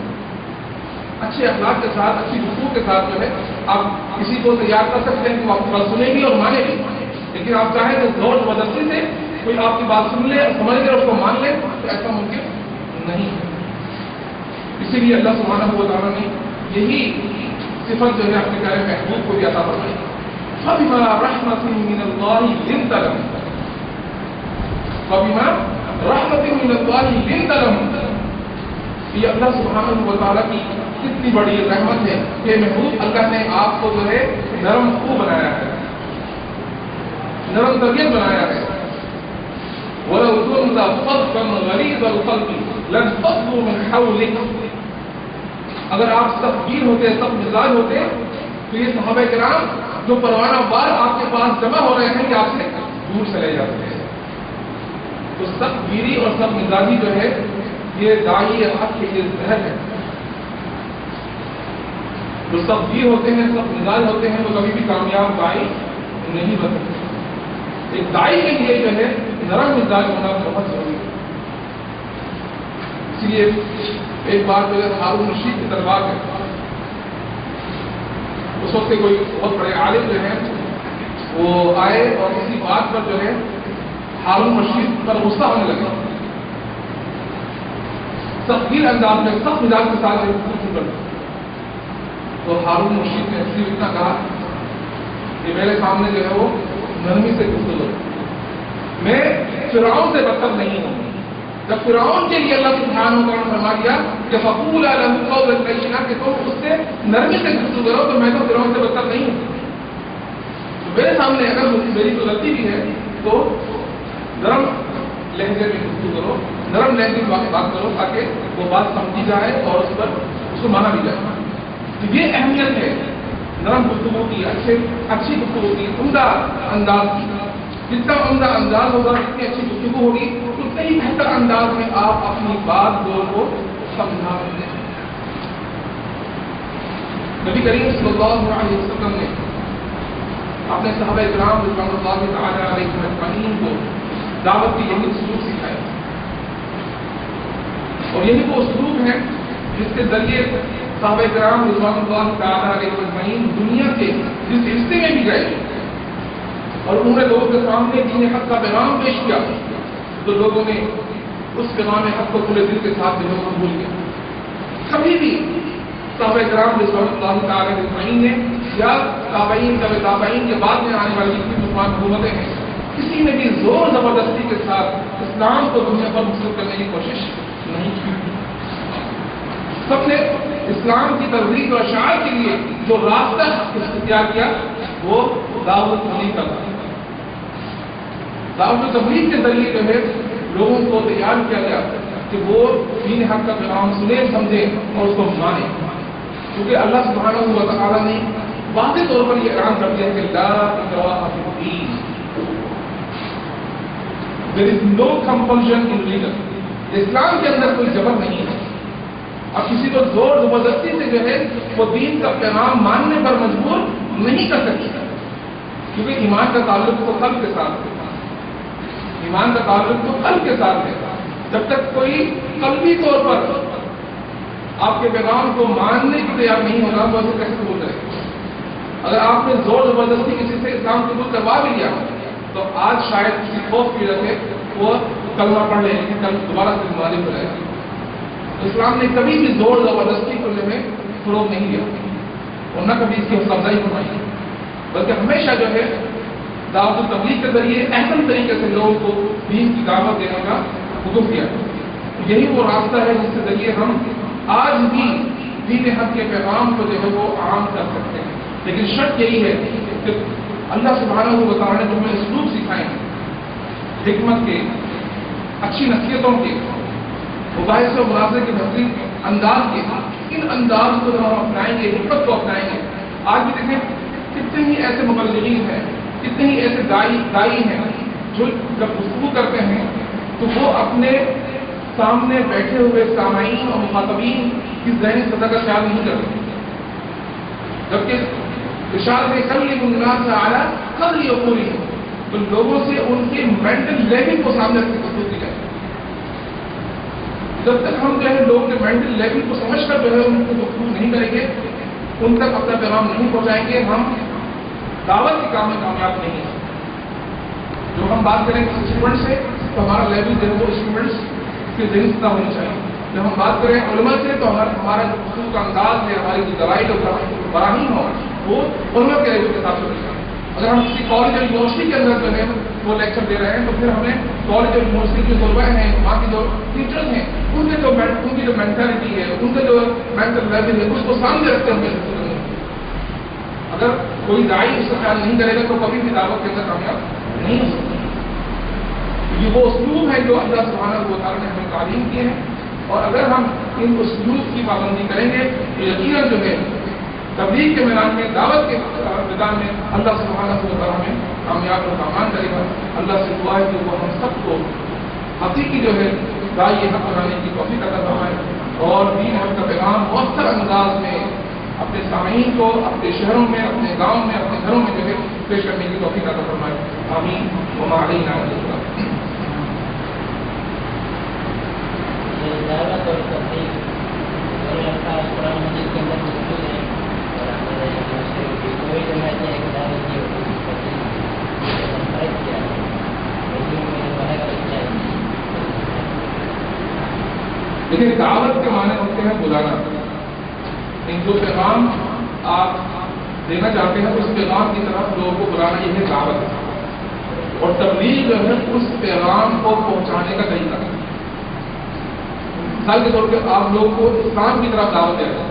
اچھے اخلاق کے ساتھ، اچھی گفتگو کے ساتھ جو ہے آپ کسی کو تیار کر سکتے ہیں کہ وہ آپ کی بات سنے گی اور مانے گی، لیکن آپ چاہیں کہ زور زبردستی سے کوئی آپ کی بات سن لے اور سمجھ لے اور اس کو مان لے تو ایسا ممکن نہیں ہے۔ اسی لیے اللہ سبحانہ و تعالیٰ نے یہی صفت جو ہے اپنے پیارے محبوب کو بھی عطا فرمائی، فَبِمَا رَحْمَةٍ مِّنَ اللَّهِ لِنتَ لَهُمْ، فَبِمَا رَحْمَةٍ مِّنَ اللَّهِ لِنتَ لَهُمْ، یہ اللہ سبحانہ و تعالیٰ کی کتنی بڑی رحمت ہے کہ محبوب اللہ نے آپ کو جو ہے نرم خو بنایا ہے، نرم طبیعت بنایا ہے، وَلَوْ كُنْتَ فَظًّا غَلِيظَ الْقَلْبِ لَانفَضُّوا مِنْ حَوْلِكَ، اگر آپ سخت گیر ہوتے، سخت مزاج ہوتے تو یہ صحابہ کرام جو پروانہ بار آپ کے پاس جمع ہو رہے ہیں کہ آپ سے دور چلے جاتے ہیں۔ تو سخت گیری اور سخت مزاجی جو ہے یہ داعی حق کے یہ زہر ہے. جو سب یہ ہوتے ہیں، سب مزاج ہوتے ہیں، وہ کبھی بھی کامیاب داعی نہیں بن سکتے. ایک داعی کے لیے جو ہے نرم مزاج ہونا بہت ضروری ہے. اس لیے ایک بار جو ہے ہارون رشید کی دربار ہے، اس وقت کوئی بہت بڑے عالم جو ہیں وہ آئے اور کسی بات پر جو ہے ہارون رشید پر غصہ ہونے لگا. تفصیل انداز میں سخت مزاج کے ساتھ گفتگو کرتے. تو ہارون رشید نے صرف اتنا کہا کہ میرے سامنے جو ہے وہ نرمی سے گفتگو کرو، میں فرعون سے بدتر نہیں ہوں. جب فرعون کے لیے اللہ سبحانہ و تعالیٰ نے فرما دیا کہ فقولا لہ قولا لینا کہ تم اس سے نرمی سے گفتگو کرو، تو میں تو فرعون سے بدتر نہیں ہوں. میرے سامنے اگر میری کوئی غلطی بھی ہے تو نرم لہجے میں گفتگو کرو، نرم لہجے میں بات کرو تاکہ وہ بات سمجھی جائے اور اس پر اس کو مانا بھی جائے. تو یہ اہمیت ہے نرم گفتگو کی، اچھی گفتگو کی، عمدہ انداز کی. جتنا عمدہ انداز ہوگا، اتنی اچھی گفتگو ہوگی، اتنے ہی بہتر انداز میں آپ اپنی بات کو سمجھا سکتے ہیں. نبی کریم صلی اللہ علیہ وسلم نے اپنے صحابہ کرام رضوان اللہ تعالی علیہم اجمعین کو دعوت کی یہی اسلوب سکھایا، اور یہی وہ اسلوب ہے جس کے ذریعے صحابہ کرام رضوان اللہ تعالی علیہم اجمعین دنیا کے جس حصے میں بھی گئے اور انہوں نے لوگوں کے سامنے دین حق کا پیغام پیش کیا تو لوگوں نے اس پیغام حق کو کھلے دل کے ساتھ دلوں کو بھول گیا. کبھی بھی صحابہ کرام رضوان اللہ تعالی علیہم اجمعین نے یا تابعین تابعین کے بعد میں آنے والی جتنی مسلمان حکومتیں ہیں، کسی نے بھی زور زبردستی کے ساتھ اسلام کو دنیا پر منتقل کرنے کی کوشش نہیں کی. سب نے اسلام کی ترویج اور اشاعت کے لیے جو راستہ اختیار کیا وہ دعوت تبلیغ کا تھا. دعوت تبلیغ کے ذریعے جو ہے لوگوں کو تیار کیا گیا کہ وہ دین حق کا پیغام سنیں، سمجھیں اور اس کو مانیں. کیونکہ اللہ سبحانہ و تعالیٰ نے واضح طور پر یہ اعلان کر دیا ہے کہ لا اکراہ فی الدین، there is no compulsion in religion. اسلام کے اندر کوئی جبر نہیں ہے. اب کسی کو زور زبردستی سے جو ہے وہ دین کا پیغام ماننے پر مجبور نہیں کر سکتی، کیونکہ ایمان کا تعلق تو قلب کے ساتھ ہے. ایمان کا تعلق تو قلب کے ساتھ ہے. جب تک کوئی قلبی طور پر آپ کے پیغام کو ماننے کے تیار نہیں ہوگا وہ اسے کیسے قبول کرے گا. اگر آپ نے زور زبردستی کسی سے اسلام قبول کروا بھی لیا تو آج شاید کسی خوف کی وجہ سے وہ کلمہ پڑھ لے لیکن کل دوبارہ سے مخالف ہو جائے گا. اسلام نے کبھی بھی زور زبردستی کرنے میں فروغ نہیں دیا اور نہ کبھی اس کی حوصلہ افزائی فرمائی، بلکہ ہمیشہ جو ہے دعوت التبلیغ کے ذریعے احسن طریقے سے لوگوں کو دین کی دعوت دینے کا حکم دیا. یہی وہ راستہ ہے جس کے ذریعے ہم آج بھی دین حق کے پیغام کو جو ہے وہ عام کر سکتے ہیں. لیکن شرط یہی ہے کہ اللہ سبحانہ و تعالیٰ نے جو ہمیں اسلوب سکھائے ہیں حکمت کے، اچھی نصیحتوں کے، مباحث و مناظر کے بہترین انداز کے، ان انداز کو ہم اپنائیں گے، حکمت کو اپنائیں گے. آج بھی دیکھیں کتنے ہی ایسے مبلغین ہیں، کتنے ہی ایسے دائی ہیں جو جب گفتگو کرتے ہیں تو وہ اپنے سامنے بیٹھے ہوئے سامعین اور مخاطبین کی ذہنی سطح کا خیال نہیں کرتے، جبکہ ارشاد میں کلم الناس علی قدر عقولہم، تو لوگوں سے ان کے مینٹل لیول کو سامنے رکھ کے گفتگو کی جائے. جب تک ہم جو ہے لوگوں کے مینٹل لیول کو سمجھ کر جو ہے ان کو گفتگو نہیں کریں گے، ان تک اپنا پیغام نہیں پہنچائیں گے، ہم دعوت کے کام میں کامیاب نہیں ہیں. جو ہم بات کریں گے اسٹوڈنٹ سے تو ہمارا لیول جو ہے وہ اسٹوڈنٹس کے ذہن سطح ہونی چاہیے. جب ہم بات کریں علماء سے تو ہمارا جو گفتگو کا انداز ہے، ہماری جو دلائل اور براہین ہو وہ علماء کے لیول کے ساتھ چلے جائیں. اگر ہم کسی کالج اور یونیورسٹی کے اندر جو ہے وہ لیکچر دے رہے ہیں تو پھر ہمیں کالج اور یونیورسٹی کے طلباء ہیں، وہاں کے جو ٹیچرز ہیں، ان کی جو مینٹلٹی ہے، ان کا جو مینٹل لیول ہے اس کو سامنے رکھتے ہوئے. اگر کوئی داعی اس کا خیال نہیں کرے گا تو کبھی بھی دعوت کے اندر کامیاب نہیں ہو سکتا. یہ وہ اسلوب ہے جو اللہ سبحانہ و تعالیٰ نے ہمیں تعلیم کی ہے، اور اگر ہم ان اسلوب کی پابندی کریں گے تو یقیناً جو ہے تبلیغ کے میدان میں، دعوت کے میدان میں اللہ سبحانہ و تعالیٰ ہمیں کامیاب اور کامان کرے گا. اللہ سے دعا ہے کہ وہ ہم سب کو حقیقی جو ہے داعی حق بنانے کی توفیق عطا فرمائے اور دین حق کا پیغام مؤثر انداز میں اپنے سامعین کو اپنے شہروں میں، اپنے گاؤں میں، اپنے گھروں میں جو ہے پیش کرنے کی توفیق عطا فرمائے. آمین وما علینا الا البلاغ. دعوت اور تبلیغ اور الفاظ قرآن مجید کے اندر موجود ہیں اور ہمارے معاشرے کی کوئی جماعت نے ایک دعوت کی ہوتی ہے کیا ہے لیکن دعوت کے معنی ہوتے ہیں بلانا. جو پیغام آپ دینا چاہتے ہیں اس پیغام کی طرف لوگوں کو بلانا یہ ہے دعوت. اور تبلیغ جو ہے اس پیغام کو پہنچانے کا طریقہ. مثال کے طور پہ آپ لوگوں کو اسلام کی طرف دعوت دے رہے ہیں،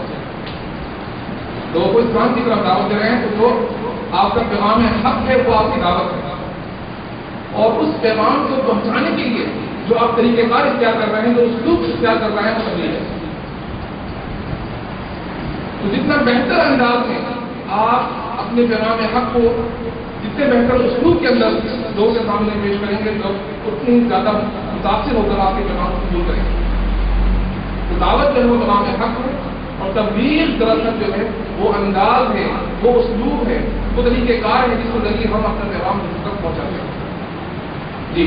لوگوں کو اسلام کی طرف دعوت دے رہے ہیں، تو جو آپ کا پیغام حق ہے وہ آپ کی دعوت ہے. اور اس پیغام کو پہنچانے کے لیے جو آپ طریقہ کار اختیار کر رہے ہیں، جو اسلوب اختیار کر رہے ہیں، وہ تبلیغ ہے. تو جتنا بہتر انداز میں آپ اپنے پیغام حق کو جتنے بہتر اسلوب کے اندر لوگوں کے سامنے پیش کریں گے، لوگ اتنی زیادہ متاثر ہو کر آپ کے پیغام کو قبول کریں گے. تو دعوت جو ہے وہ پیغام حق ہے، اور تبلیغ دراصل جو ہے وہ انداز ہے، وہ اسلوب ہے، وہ طریقہ کار ہے جس کے ذریعے ہم اپنا پیغام تک پہنچاتے ہیں. جی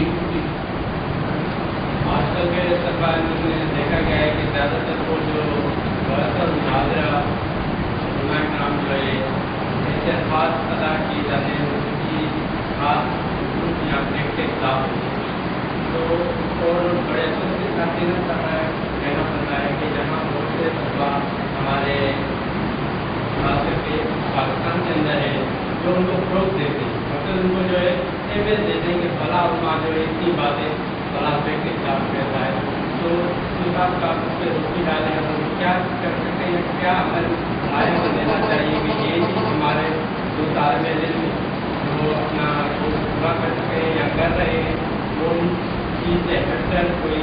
آج کل کے سرکار میں دیکھا گیا ہے کہ زیادہ تر وہ جو محاورہ نام جو ہے ایسے خاص ادا کیے جاتے ہیں اس کی خاص یا پریکٹس تو اور بڑے اثر کے ساتھ کہنا پڑتا ہے کہ جہاں بہت سے طلبا ہمارے خاص کر کے پاکستان کے اندر ہے جو ان کو فروغ دیتے ہیں، مطلب ان کو جو ہے اہمیت دیتے ہیں کہ فلاں علماء جو ہے اتنی باتیں فلاں پریکٹس آپ کہتا ہے. تو اس بات کا اس پہ روشنی ڈالیں گے تو کیا کر سکتے ہیں، کیا عمل ہمارے کو دینا چاہیے کہ یہ چیز ہمارے جو طالب علم جو اپنا پورا کر سکتے ہیں یا کر رہے ہیں وہ ان چیز سے ہٹ کر کوئی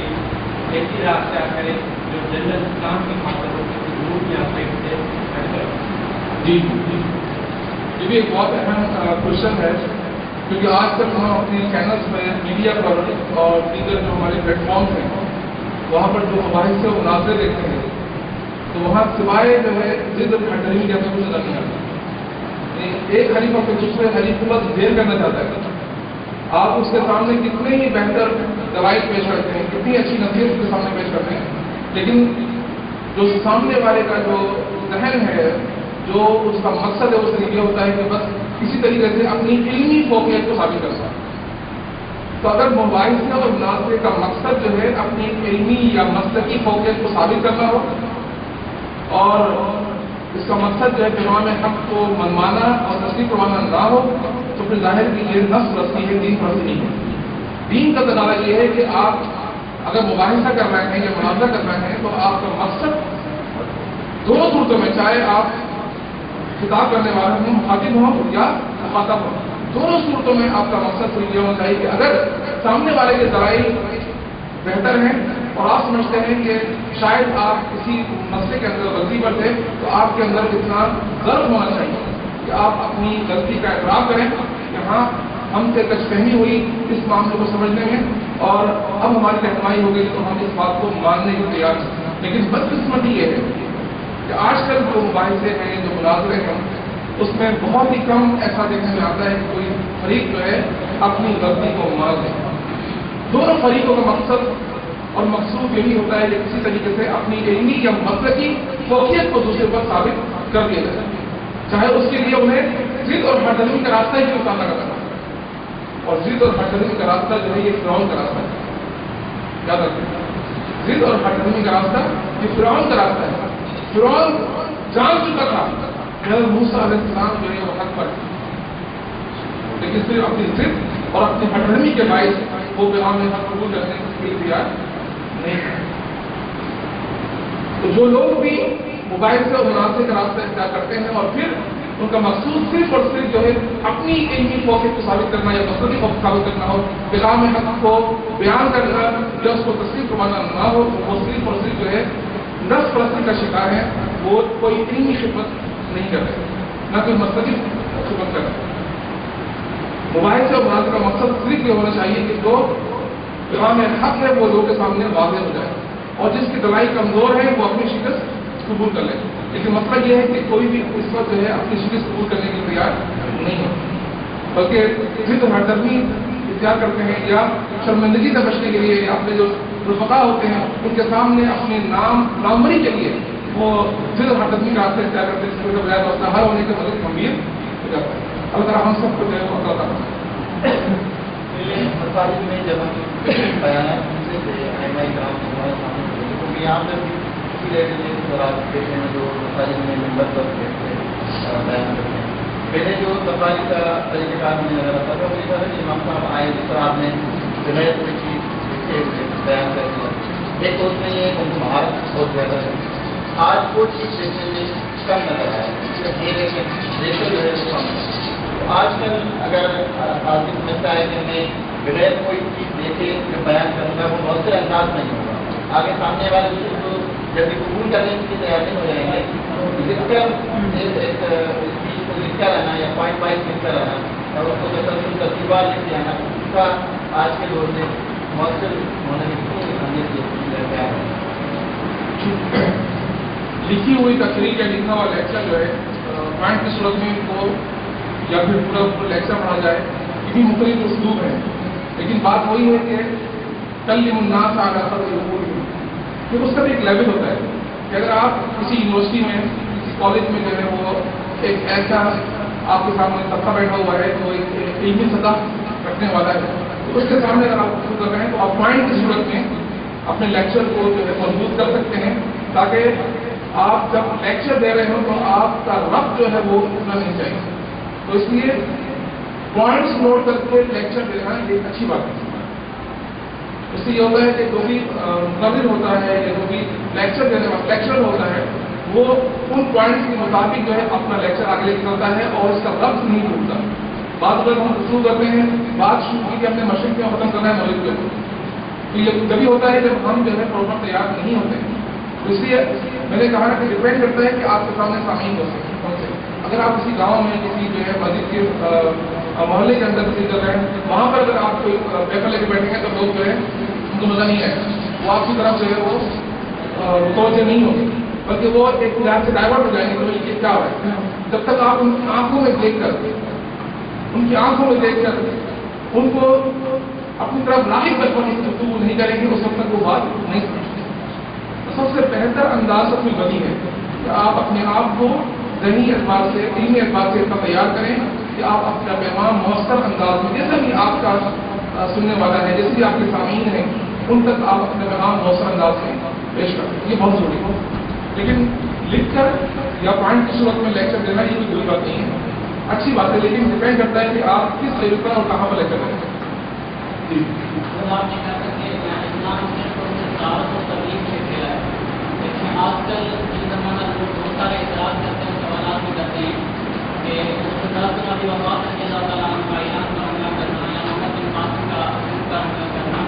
ایسی راستہ کرے جو جنرل اسلام کی خاطر ہو کسی گروپ یا فیکٹ سے ہٹ کر. جی یہ بھی ایک بہت اہم کوشچن ہے، کیونکہ آج تک ہم اپنے چینلس میں میڈیا پر اور دیگر جو ہمارے پلیٹ فارمس ہیں وہاں پر جو مباحث و مناظرے دیکھتے ہیں تو وہاں سوائے جو ہے ضد ہٹرمی جیسا کچھ نظر نہیں آتا. ایک حریف اپنے دوسرے حریف کو بس دیر کرنا چاہتا ہے. آپ اس کے سامنے کتنے ہی بہتر دلائل پیش کرتے ہیں، کتنی اچھی نصیحت اس کے سامنے پیش کرتے ہیں، لیکن جو سامنے والے کا جو ذہن ہے، جو اس کا مقصد ہے، اس سے یہ ہوتا ہے کہ بس کسی طریقے سے اپنی علمی فوقیت کو ثابت کر سکتا. تو اگر مباحثے اور مناظرے کا مقصد جو ہے اپنی علمی یا مسلکی فوقیت کو ثابت کرنا ہو اور اس کا مقصد جو ہے پیغام حق کو منوانا اور تصدیق کروانا نہ ہو تو پھر ظاہر کی یہ نفس رسی ہے، دین پرستی نہیں ہے. دین کا تقاضا یہ ہے کہ آپ اگر مباحثہ کر رہے ہیں یا مناظرہ کر رہے ہیں تو آپ کا مقصد دونوں صورتوں میں، چاہے آپ خطاب کرنے والے ہوں، مخاطب ہوں یا مخاطب ہوں، دونوں صورتوں میں آپ کا مقصد تو یہ ہونا چاہیے کہ اگر سامنے والے کے ذرائع بہتر ہیں اور آپ سمجھتے ہیں کہ شاید آپ کسی مسئلے کے اندر غلطی پر تھے تو آپ کے اندر اتنا ضرور ہونا چاہیے کہ آپ اپنی غلطی کا اعتراف کریں کہ ہاں ہم سے کچھ فہمی ہوئی اس معاملے کو سمجھنے میں اور اب ہماری رہنمائی ہو گئی تو ہم اس بات کو ماننے کے تیار ہیں. لیکن بدقسمتی یہ ہے کہ آج کل جو مباحثے ہیں، جو مناظرے ہیں، اس میں بہت ہی کم ایسا دیکھنے میں آتا ہے کہ کوئی فریق جو ہے اپنی غلطی کو مان لے. دونوں فریقوں کا مقصد اور مقصود یہی ہوتا ہے کہ کسی طریقے سے اپنی علمی یا مسلکی فوقیت کو دوسرے پر ثابت کر دیا جائے، چاہے اس کے لیے انہیں ضد اور ہٹدرمی کا راستہ ہی کیوں سامنا کرنا ہے. اور ضد اور ہٹدرمی کا راستہ جو ہے یہ فرعون کا راستہ ہے. یاد رکھیں، ضد اور ہٹدرمی کا راستہ یہ فرعون کا راستہ ہے. فرعون جان چکا تھا کہ موسیٰ علیہ السلام جو ہے وہ حق پر، لیکن صرف اپنی ضد اور اپنی ہٹدرمی کے باعث وہ پیغام حق قبول کرنے کے لیے تیار نہیں ہے. تو جو لوگ بھی مباحثے اور مناظرے کا راستہ اختیار کرتے ہیں اور پھر ان کا مقصود صرف اور صرف جو ہے اپنی علمی فوقیت کو ثابت کرنا یا مسلکی فوقیت ثابت کرنا ہو، پیغام حق کو بیان کرنا یا اس کو تسلیم کروانا نہ ہو، وہ صرف اور صرف جو ہے نفس پرستی کا شکار ہے. وہ کوئی علمی خدمت نہیں کر رہے، نہ کوئی مسلکی خدمت کر رہے. مباحثے اور مناظرے کا مقصد صرف یہ ہونا چاہیے کہ جو امام حق ہے وہ لوگوں کے سامنے واضح ہو جائے، اور جس کی دلائی کمزور ہے وہ اپنی شکست قبول کر لے. لیکن مسئلہ یہ ہے کہ کوئی بھی اس وقت جو ہے اپنی شکست قبول کرنے کے لیے تیار نہیں ہوتا، بلکہ ضد و ہردرمی اختیار کرتے ہیں، یا شرمندگی سے بچنے کے لیے، یا اپنے جو رفقا ہوتے ہیں ان کے سامنے اپنے ناموری کے لیے وہ ضد و ہردرمی کا راستہ اختیار کرتے ہیں، جس کے بجائے مسئلہ حل ہونے کے مدد گمبھیر ہو جاتا ہے. اللہ تعالیٰ ہم سب کو جو ہے وہ عطا فرمائے. مساجد میں جب ہم بیانات سنتے تھے ائمہ کرام ہمارے سامنے ہوتے تو یہاں پر بھی اسی لیے دیکھتے ہیں جو مساجد میں ممبر پر بیٹھتے ہیں بیان کرتے ہیں. پہلے جو تقاری کا طریقہ کار مجھے نظر آتا تھا وہ یہ تھا کہ امام صاحب آئے جس طرح آپ نے جنایت میں چیز بیان کر دیا، ایک تو اس میں یہ مہارت بہت زیادہ ہے. آج وہ چیز دیکھنے میں کم نظر آیا، ریشو جو ہے وہ کم ہے. آج کل اگر آدمی سمجھتا ہے کہ میں بغیر کوئی چیز دیکھے جو بیان کروں گا وہ مؤثر انداز نہیں ہوگا، آگے سامنے والے دوسرے کو جب قبول کرنے کی تیار نہیں ہو جائیں گے. لکھ کر ایک چیز کو لکھتا رہنا یا پوائنٹ وائز لکھتا رہنا اور اس کو ترتیبات لکھتے رہنا، اس کا آج کے دور میں مؤثر ہونے کی اہمیت کیا ہے. لکھی ہوئی تقریر یا لکھا ہوا لیکچر جو ہے پوائنٹ کی صورت میں کو یا پھر پورا لیکچر پڑھا جائے، یہ بھی مختلف اسلوب ہے. لیکن بات وہی ہے کہ کلم الناس علی قدر عقولہم، کہ اس کا بھی ایک لیول ہوتا ہے کہ اگر آپ کسی یونیورسٹی میں کسی کالج میں جو ہے وہ ایک ایسا آپ کے سامنے طبقہ بیٹھا ہوا ہے تو ایک علمی سطح رکھنے والا ہے، تو اس کے سامنے اگر آپ شروع کر رہے ہیں تو آپ پوائنٹ کی صورت میں اپنے لیکچر کو جو ہے مضبوط کر سکتے ہیں، تاکہ آپ جب لیکچر دے رہے ہوں تو آپ کا ربط جو ہے وہ اتنا نہیں چاہیے. تو اس لیے پوائنٹس نوٹ کر کے لیکچر دینا ایک اچھی بات ہے. اس سے یہ ہوتا ہے کہ جو بھی مقرر ہوتا ہے یا جو بھی لیکچر دینے والا لیکچر ہوتا ہے وہ ان پوائنٹس کے مطابق جو ہے اپنا لیکچر آگے لے کے چلتا ہے اور اس کا ربط نہیں ٹوٹتا. بات اگر ہم شروع کرتے ہیں بات شروع کی کہ اپنے مشرق میں ختم کرنا ہے مغرب کے اوپر، تو یہ جبھی ہوتا ہے جب ہم جو ہے پروپر تیار نہیں ہوتے ہیں. تو اس لیے میں نے کہا کہ ڈپینڈ کرتا ہے کہ آپ کے سامنے سامعین کون سے. اگر آپ کسی گاؤں میں کسی جو ہے مسجد کے محلے کے اندر تقریر کر رہے ہیں، وہاں پر اگر آپ کوئی پیپر لے کے بیٹھیں گے تو لوگ جو ہے ان کو مزہ نہیں آئے گا، وہ آپ کی طرف جو ہے وہ متوجہ نہیں ہوگی، بلکہ وہ ایک لحاظ سے ڈائیورٹ ہو جائیں گے کہ یہ کیا ہوا ہے. جب تک آپ ان کی آنکھوں میں دیکھ کر ان کو اپنی طرف راغب کر کے گفتگو نہیں کریں گے اس وقت تک وہ بات نہیں سمجھیں. سب سے بہتر انداز اپنی بدی ہے کہ آپ اپنے آپ کو ذہنی اعتبار سے علمی اعتبار سے اتنا تیار کریں کہ آپ اپنا پیغام مؤثر انداز میں جیسے بھی آپ کا سننے والا ہے، جیسے بھی آپ کے سامعین ہیں ان تک آپ اپنے پیغام مؤثر انداز میں پیش کریں. یہ بہت ضروری ہے. لیکن لکھ کر یا پوائنٹ کی صورت میں لیکچر دینا یہ کوئی بری بات نہیں ہے، اچھی بات ہے، لیکن ڈپینڈ کرتا ہے کہ آپ کس لیول پر اور کہاں پر لیکچر دیں. جی آج کل اس زمانہ لوگ بہت سارے اعتراض کرتے ہیں، سوالات بھی کرتے ہیں کہ ابھی وفات رضی اللہ تعالیٰ عنہ کا ایران پر حملہ کرنا یا محمد بن قاسم کا اسلام پر حملہ کرنا،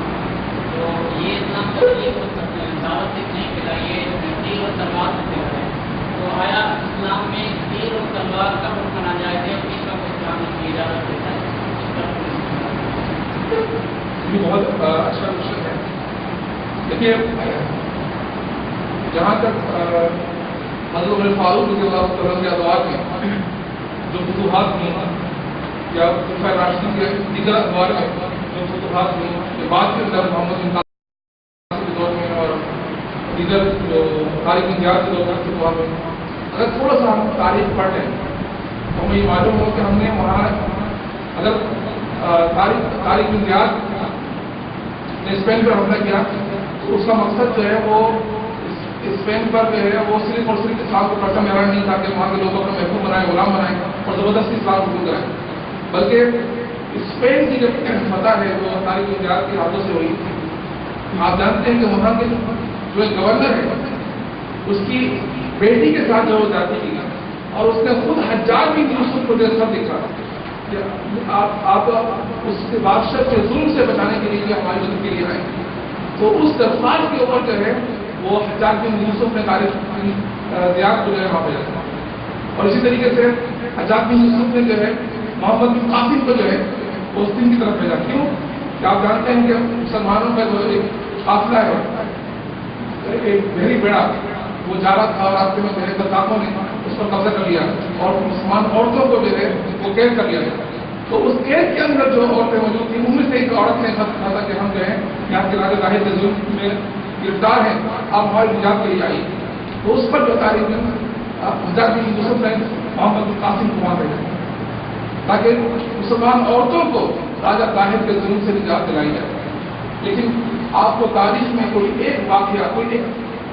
تو یہ اتنا تکلیف ہو سکتا ہے، دعوت تک نہیں ملا، یہ تیر اور تلوار سے پھیل رہے ہیں. تو آیا اسلام میں تیر اور تلوار کا حکم ناجائز ہے، اس کا کوئی استعمال کی اجازت دیتا ہے؟ یہ بہت اچھا کوشچن ہے. دیکھیے جہاں تک حضرت عمر فاروق رضی اللہ تعالیٰ کے ادوار میں جو فتوحات ہوئی ہیں یا خلفائے راشدین کے دیگر ادوار میں جو فتوحات ہوئی ہیں کہ بعد کے اندر محمد بن قاسم کے دور میں اور دیگر جو طارق بن زیاد کے دور میں فتوحات ہوئی، اگر تھوڑا سا ہم تاریخ پڑھ لیں تو ہمیں یہ معلوم ہو کہ ہم نے وہاں اگر طارق بن زیاد نے اسپین پر حملہ کیا تو اس کا مقصد جو ہے وہ اسپین پر جو ہے وہ صرف اور صرف اسلام کو پرچم لہرانا نہیں تھا کہ وہاں کے لوگوں کو محفوظ بنائے، غلام بنائے اور زبردستی اسلام قبول کرائے، بلکہ اسپین کی جو فتح ہے وہ طارق بن زیاد کے ہاتھوں سے ہوئی. آپ جانتے ہیں کہ وہاں کے جو ایک گورنر ہے اس کی بیٹی کے ساتھ جو جاتی کی اور اس نے خود حجاج بن یوسف کو سب دیکھا کہ آپ اس کے بادشاہ کے ظلم سے بچانے کے لیے ہماری مدد کے لیے آئے. تو اس درخواست کے اوپر جو ہے وہ حجاج بن یوسف نے طارق بن زیاد کو جو ہے وہاں پہ رکھا. اور اسی طریقے سے حجاج بن یوسف نے جو ہے محمد بن قاسم کو جو ہے وہ اس دن کی طرف بھیجا. کیوں کہ آپ جانتے ہیں کہ مسلمانوں کا جو ایک قافلہ ہے ایک بھری بیڑا وہ جا رہا تھا، راستے میں میرے قذافوں نے اس پر قبضہ کر لیا اور مسلمان عورتوں کو جو ہے وہ قید کر لیا گیا. تو اس قید کے اندر جو عورتیں موجود تھیں ان میں سے ایک عورت نے خط کہا تھا کہ ہم جو ہے یہاں کے راجہ ظاہر کے ظلم میں گرفتار ہیں، آپ ہماری نجات کے لیے آئیے. تو اس پر جو تاریخ حضرت بن یوسف نے محمد القاسم کو وہاں بھیجا تاکہ مسلمان عورتوں کو راجہ ظاہر کے ظلم سے نجات دلائی جائے. لیکن آپ کو تاریخ میں کوئی ایک واقعہ، کوئی ایک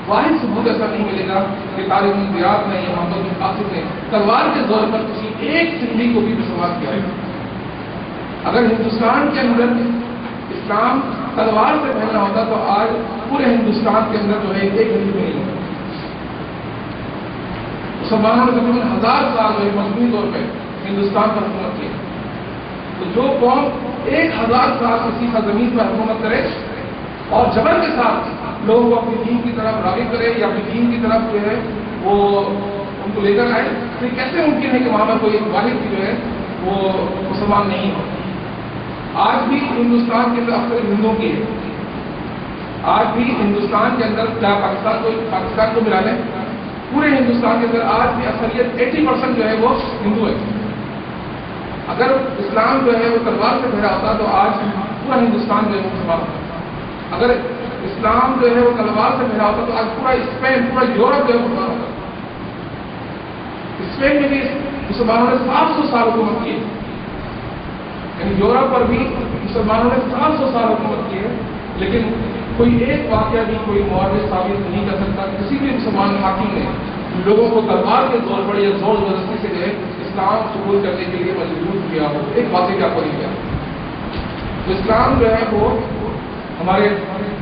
واحد ثبوت ایسا نہیں ملے گا کہ طارق بن زیاد نے یا محمد بن قاسم نے تلوار کے زور پر کسی ایک سندھی کو بھی مسلمان کیا ہے. اگر ہندوستان کے اندر اسلام تلوار سے پھیلنا ہوتا تو آج پورے ہندوستان کے اندر جو ہے ایک ہندو نہیں ہوتا. مسلمانوں نے تقریباً 1000 سال جو ہے مجموعی طور پہ ہندوستان پر حکومت کی. تو جو قوم 1000 سال کسی سرزمین پر حکومت کرے اور جبر کے ساتھ لوگوں کو اپنی دین کی طرف راغب کرے یا اپنی دین کی طرف جو ہے وہ ان کو لے کر آئے، تو یہ کیسے ممکن ہے کہ وہاں پر کوئی ایک واحد کی جو ہے وہ مسلمان نہیں ہو. آج بھی ہندوستان کے اندر اکثر ہندوؤں کی ہے. آج بھی ہندوستان کے اندر کیا پاکستان کو ملا لیں، پورے ہندوستان کے اندر آج بھی اکثریت 80% جو ہے وہ ہندو ہے. اگر اسلام جو ہے وہ تلوار سے پھیلا ہوتا تو آج پورا ہندوستان جو ہے وہ مسلمان ہوتا. اگر اسلام جو ہے وہ تلوار سے پھیلا ہوتا تو آج پورا اسپین، پورا یورپ جو ہے مسلمان ہوتا. اسپین میں بھی مسلمانوں نے 700 سال حکومت کی ہے. یعنی یورپ پر بھی مسلمانوں نے 700 سال حکومت کی ہے. لیکن کوئی ایک واقعہ بھی کوئی معجزہ ثابت نہیں کر سکتا کسی بھی مسلمان حاکم نے لوگوں کو تلوار کے طور پر یا زور زبردستی سے جو ہے اسلام قبول کرنے کے لیے مجبور کیا ہو. ایک واقعہ کیا کوئی کیا. تو اسلام جو ہے وہ ہمارے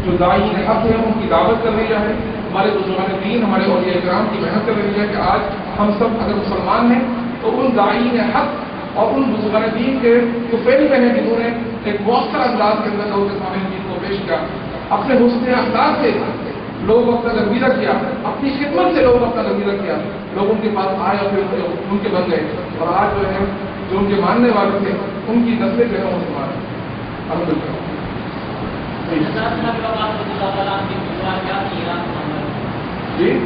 جو داعی حق ہیں ان کی دعوت کر رہی ہے. ہمارے بزرگان دین، ہمارے اولیاء کرام کی محنت کر رہی ہے کہ آج ہم سب اگر مسلمان ہیں تو ان داعی حق اور ان بزرگان دین کے جو پہلی بہنیں جنہوں نے ایک مؤثر انداز کے اندر لوگوں کے سامنے دین کو پیش کیا، اپنے حسن اخلاق سے لوگوں کو اپنا گرویدہ کیا، اپنی خدمت سے لوگوں کو اپنا گرویدہ کیا، لوگ ان کے پاس آئے اور پھر ان کے بن گئے. اور آج جو ہے جو ان کے ماننے والے تھے ان کی نسلیں جو ہے مسلمان ہیں. الحمدللہ. جی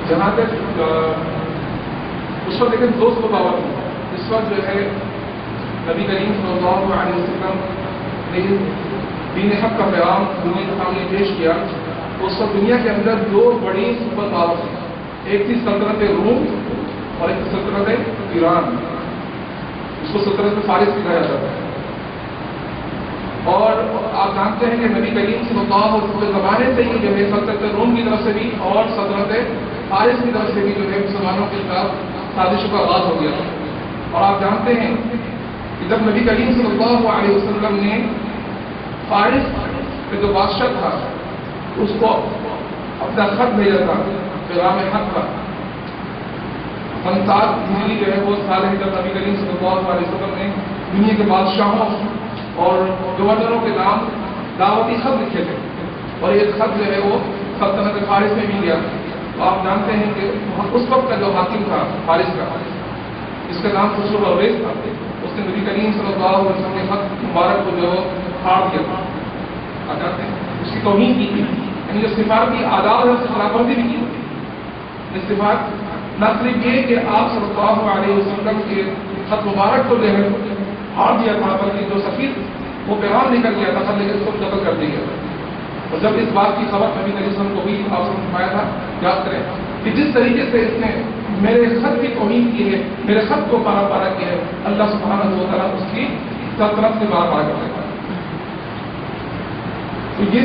جہاں تک اس وقت لیکن دوست کو دعوت دی. اس وقت جو ہے نبی کریم صلی اللہ علیہ وسلم نے دین حق کا پیغام دنیا کے سامنے پیش کیا. اس وقت دنیا کے اندر 2 بڑی سپر پاور تھی. ایک تھی سلطنت روم اور ایک سلطنت ایران. اس کو سلطنت فارس بھی کہا جاتا ہے. اور آپ جانتے ہیں کہ نبی کریم صلی اللہ علیہ وسلم کے زمانے سے ہی جو ہے سلطنت روم کی طرف سے بھی اور سلطنت فارس کی طرف سے بھی جو ہے مسلمانوں کے خلاف سازشوں کا آغاز ہو گیا. اور آپ جانتے ہیں کہ جب نبی کریم صلی اللہ علیہ وسلم نے فارس کے جو بادشاہ تھا اس کو اپنا خط بھیجا تھا پیغام حق کا. 57 ہجری جو ہے وہ سال ہے جب نبی کریم صلی اللہ علیہ وسلم نے دنیا کے بادشاہوں اور گورنروں کے نام دعوتی خط لکھے تھے. اور یہ خط جو ہے وہ سلطنت فارس میں بھی گیا. تو آپ جانتے ہیں کہ اس وقت کا جو حاکم تھا فارس کا، اس کا نام خسرو پرویز تھا. اس نے نبی کریم صلی اللہ علیہ وسلم کے خط مبارک کو جو پھاڑ دیا تھا. آپ جانتے ہیں اس کی توہین کی تھی. یعنی جو سفارتی آداب ہے اس کی خلاف ورزی بھی کی. صفات نہ صرف یہ کہ آپ صلی اللہ علیہ وسلم کے خط مبارک کو جو ہے پھاڑ دیا تھا، بلکہ جو سفیر وہ پیغام لے کر گیا تھا لیکن اس کو قتل کر دیا گیا. اور جب اس بات کی خبر نبی علیہ وسلم کو بھی آپ سے فرمایا تھا، یاد کریں کہ جس طریقے سے اس نے میرے خط کی توہین کی ہے، میرے خط کو پارا پارا کیا ہے، اللہ سبحانہ و تعالیٰ اس کی سلطنت سے بار بار کرے گا. تو یہ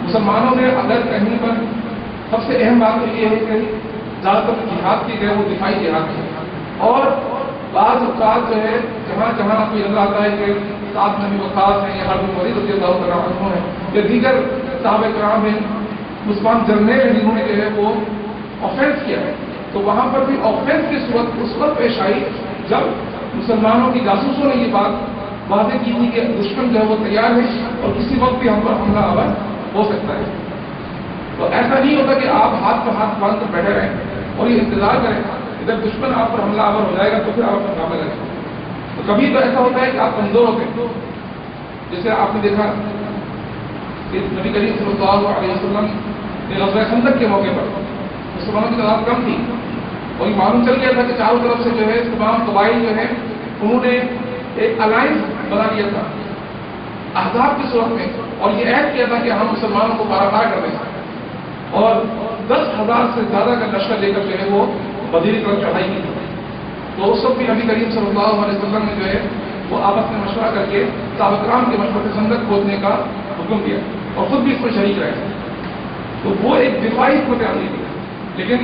مسلمانوں نے اگر کہیں پر سب سے اہم بات تو یہ ہے کہ زیادہ تر جہاد کی گئے وہ دفاعی جہاد ہے. اور بعض اوقات جو ہے جہاں جہاں کوئی نظر آتا ہے کہ ساتھ نبی وقاص ہیں یا خالد ولید رضی اللہ تعالیٰ عنہ ہیں یا دیگر صحابہ کرام ہیں، مسلمان جرنیل ہیں جنہوں نے جو ہے وہ آفینس کیا ہے، تو وہاں پر بھی آفینس کی صورت اس وقت پیش آئی جب مسلمانوں کی جاسوسوں نے یہ بات واضح کی تھی کہ دشمن جو ہے وہ تیار ہے اور کسی وقت بھی ہم پر حملہ آور ہو سکتا ہے. تو ایسا نہیں ہوتا کہ آپ ہاتھ پر ہاتھ باندھ کر بیٹھے رہیں اور یہ انتظار کریں جب دشمن آپ پر حملہ آور ہو جائے گا تو پھر آپ اپنا مقابلہ کریں گے. تو کبھی تو ایسا ہوتا ہے کہ آپ کمزور ہوتے ہیں. جیسے آپ نے دیکھا کہ نبی کریم صلی اللہ علیہ وسلم نے غزوہ خندق کے موقع پر مسلمانوں کی تعداد کم تھی اور یہ معلوم چل گیا تھا کہ چاروں طرف سے جو ہے تمام قبائل جو ہیں انہوں نے ایک الائنس بنا لیا تھا احزاب کی صورت میں, اور یہ عہد کیا تھا کہ ہم مسلمانوں کو پار کر دیں گے, اور 10,000 سے زیادہ کا لشکر لے کر جو ہے وہ بدر کی طرف چڑھائی کی تھی. تو اس وقت بھی نبی کریم صلی اللہ علیہ وسلم نے جو ہے وہ آپس میں مشورہ کر کے صحابہ کرام کے مشورے سے خندق کھودنے کا حکم دیا اور خود بھی اس میں شریک رہے. تو وہ ایک دفاعی حکمت عملی تھی. لیکن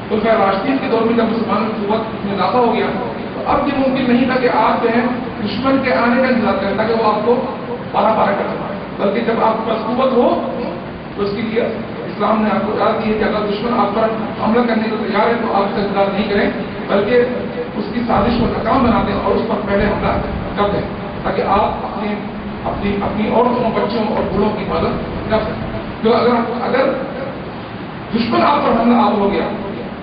خلفائے راشدین کے دور میں جب مسلمانوں کی قوت میں اضافہ ہو گیا تو اب یہ ممکن نہیں تھا کہ آپ جو ہے دشمن کے آنے کا انتظار کریں تاکہ وہ آپ کو پارا کر سکے, بلکہ جب آپ کے پاس قوت ہو تو اس کے لیے اسلام نے آپ کو اجازت دی ہے کہ اگر دشمن آپ پر حملہ کرنے کو تیار ہے تو آپ اس کا انتظار نہیں کریں بلکہ اس کی سازش کو ناکام بنا دیں اور اس پر پہلے حملہ کر دیں تاکہ آپ اپنی عورتوں, بچوں اور بوڑھوں کی حفاظت کر سکیں. تو اگر دشمن آپ پر حملہ آور ہو گیا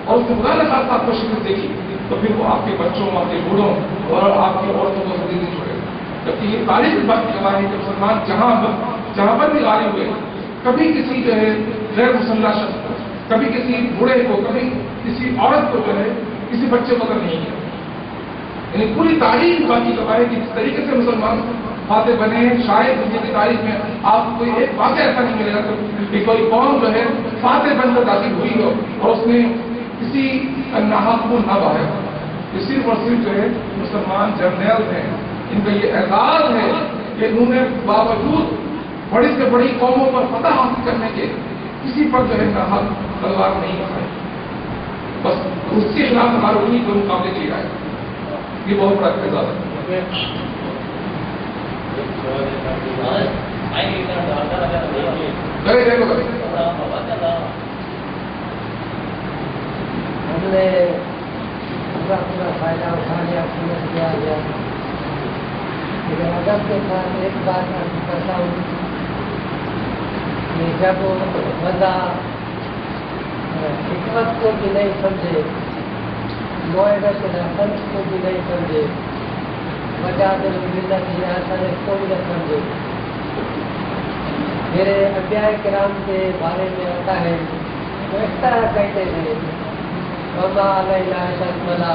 اور اس نے خدا نے خاص آپ کو شکست دیکھی تو پھر وہ آپ کے بچوں, آپ کے بوڑھوں اور آپ کی عورتوں کو زندگی نہیں چھوڑے گا. جبکہ یہ تاریخ اس بات کی گواہ ہے کہ مسلمان جہاں پر بھی غالب ہوئے کبھی کسی جو ہے غیر مسلح شخص کو, کبھی کسی بوڑھے کو, کبھی کسی عورت کو جو ہے کسی بچے کو نہیں کیا. یعنی پوری تاریخ اس بات کی گواہ ہے کہ جس طریقے سے مسلمان فاتح بنے ہیں شاید دنیا کی تاریخ میں آپ کو ایک واقعہ ایسا نہیں ملے گا کہ کوئی قوم جو ہے فاتح بن کر داخل ہوئی ہو اور اس نے کسی ناحق کو نہ بہایا. صرف اور صرف جو ہے مسلمان جرنیل ہیں, ان کا یہ اعزاز ہے کہ انہوں نے باوجود بڑی سے بڑی قوموں پر فتح حاصل کرنے کے کسی پر جو ہے ناحق تلوار نہیں اٹھائی. بس اس کے خلاف ہمارے انہیں کو مقابلے کے لیے آئے. یہ بہت بڑا اعزاز ہے. کرے گئے تو کرے ہم نے پورا فائدہ اٹھا لیا, سمجھ کیا گیا. لیکن ادب کے ساتھ ایک بات میں کرتا ہوں کہ جب بندہ حکمت کو بھی نہیں سمجھے, معاہدت رسم کو بھی نہیں سمجھے, وجاد الملت ریاست کو بھی نہ سمجھے. میرے انبیاء کرام کے بارے میں آتا ہے وہ اس طرح کہتے تھے وما علینا الا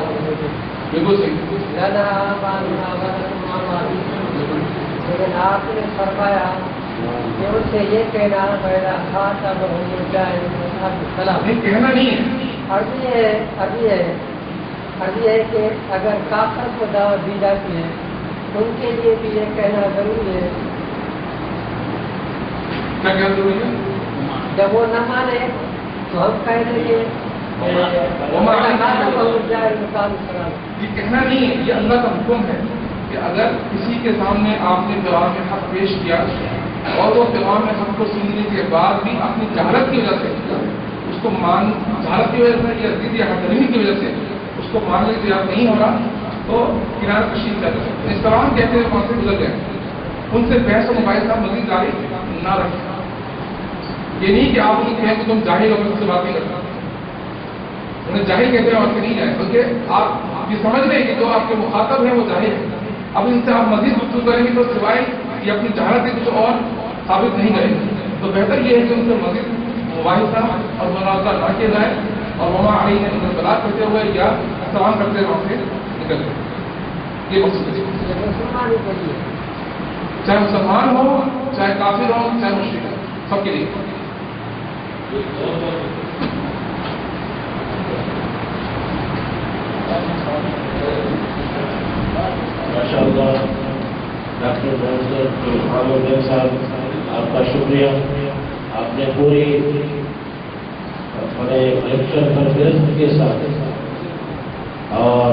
لیکن آپ نے فرمایا کہ ان سے یہ کہنا میرا خاتم کہنا نہیں ہے. ابھی ہے کہ اگر کافر کو دعوت دی جاتی ہے تو ان کے لیے بھی یہ کہنا ضروری ہے. کیا کہنا ضروری ہے؟ جب وہ نہ مانے تو ہم کہہ دیں گے یہ کہنا نہیں ہے, یہ اللہ کا حکم ہے کہ اگر کسی کے سامنے آپ نے پیغام حق پیش کیا اور وہ پیغام حق کو سننے کے بعد بھی اپنی جہالت کی وجہ سے اس کو جہالت کی وجہ سے یا ضد یا حقیقی کی وجہ سے اس کو ماننے کی تیار نہیں ہو رہا تو کنارہ کشی کر سکتے. اس طرح کہتے ہیں وہاں سے گزر گئے, ان سے بحث و مباحثہ مزید جاری نہ رکھیں. یہ نہیں کہ آپ انہیں کہیں کہ تم ظاہر ہو کر سے بات نہیں کرتا, انہیں ظاہر کہتے ہیں وہاں سے نہیں جائیں, بلکہ آپ یہ سمجھ لیں کہ جو آپ کے مخاطب ہیں وہ ظاہر ہے. اب ان سے آپ مزید گفتگو کریں گے تو سوائے یہ اپنی جہالت سے کچھ اور ثابت نہیں کریں گے. تو بہتر یہ ہے کہ ان سے مزید مباحثہ اور مناظرہ نہ کیا جائے اور وہاں آئی ہے انہیں بلاک کرتے ہوئے یا سوال کرتے ہوئے وہاں سے نکل جائے. یہ مقصد ہے, چاہے مسلمان ہو, چاہے کافر ہو, چاہے مشرک ہو, سب کے لیے. ماشاء اللہ ڈاکٹر محمد صاحب آپ کا شکریہ. آپ نے پوری اپنے لیکچر پر گرفت کے ساتھ اور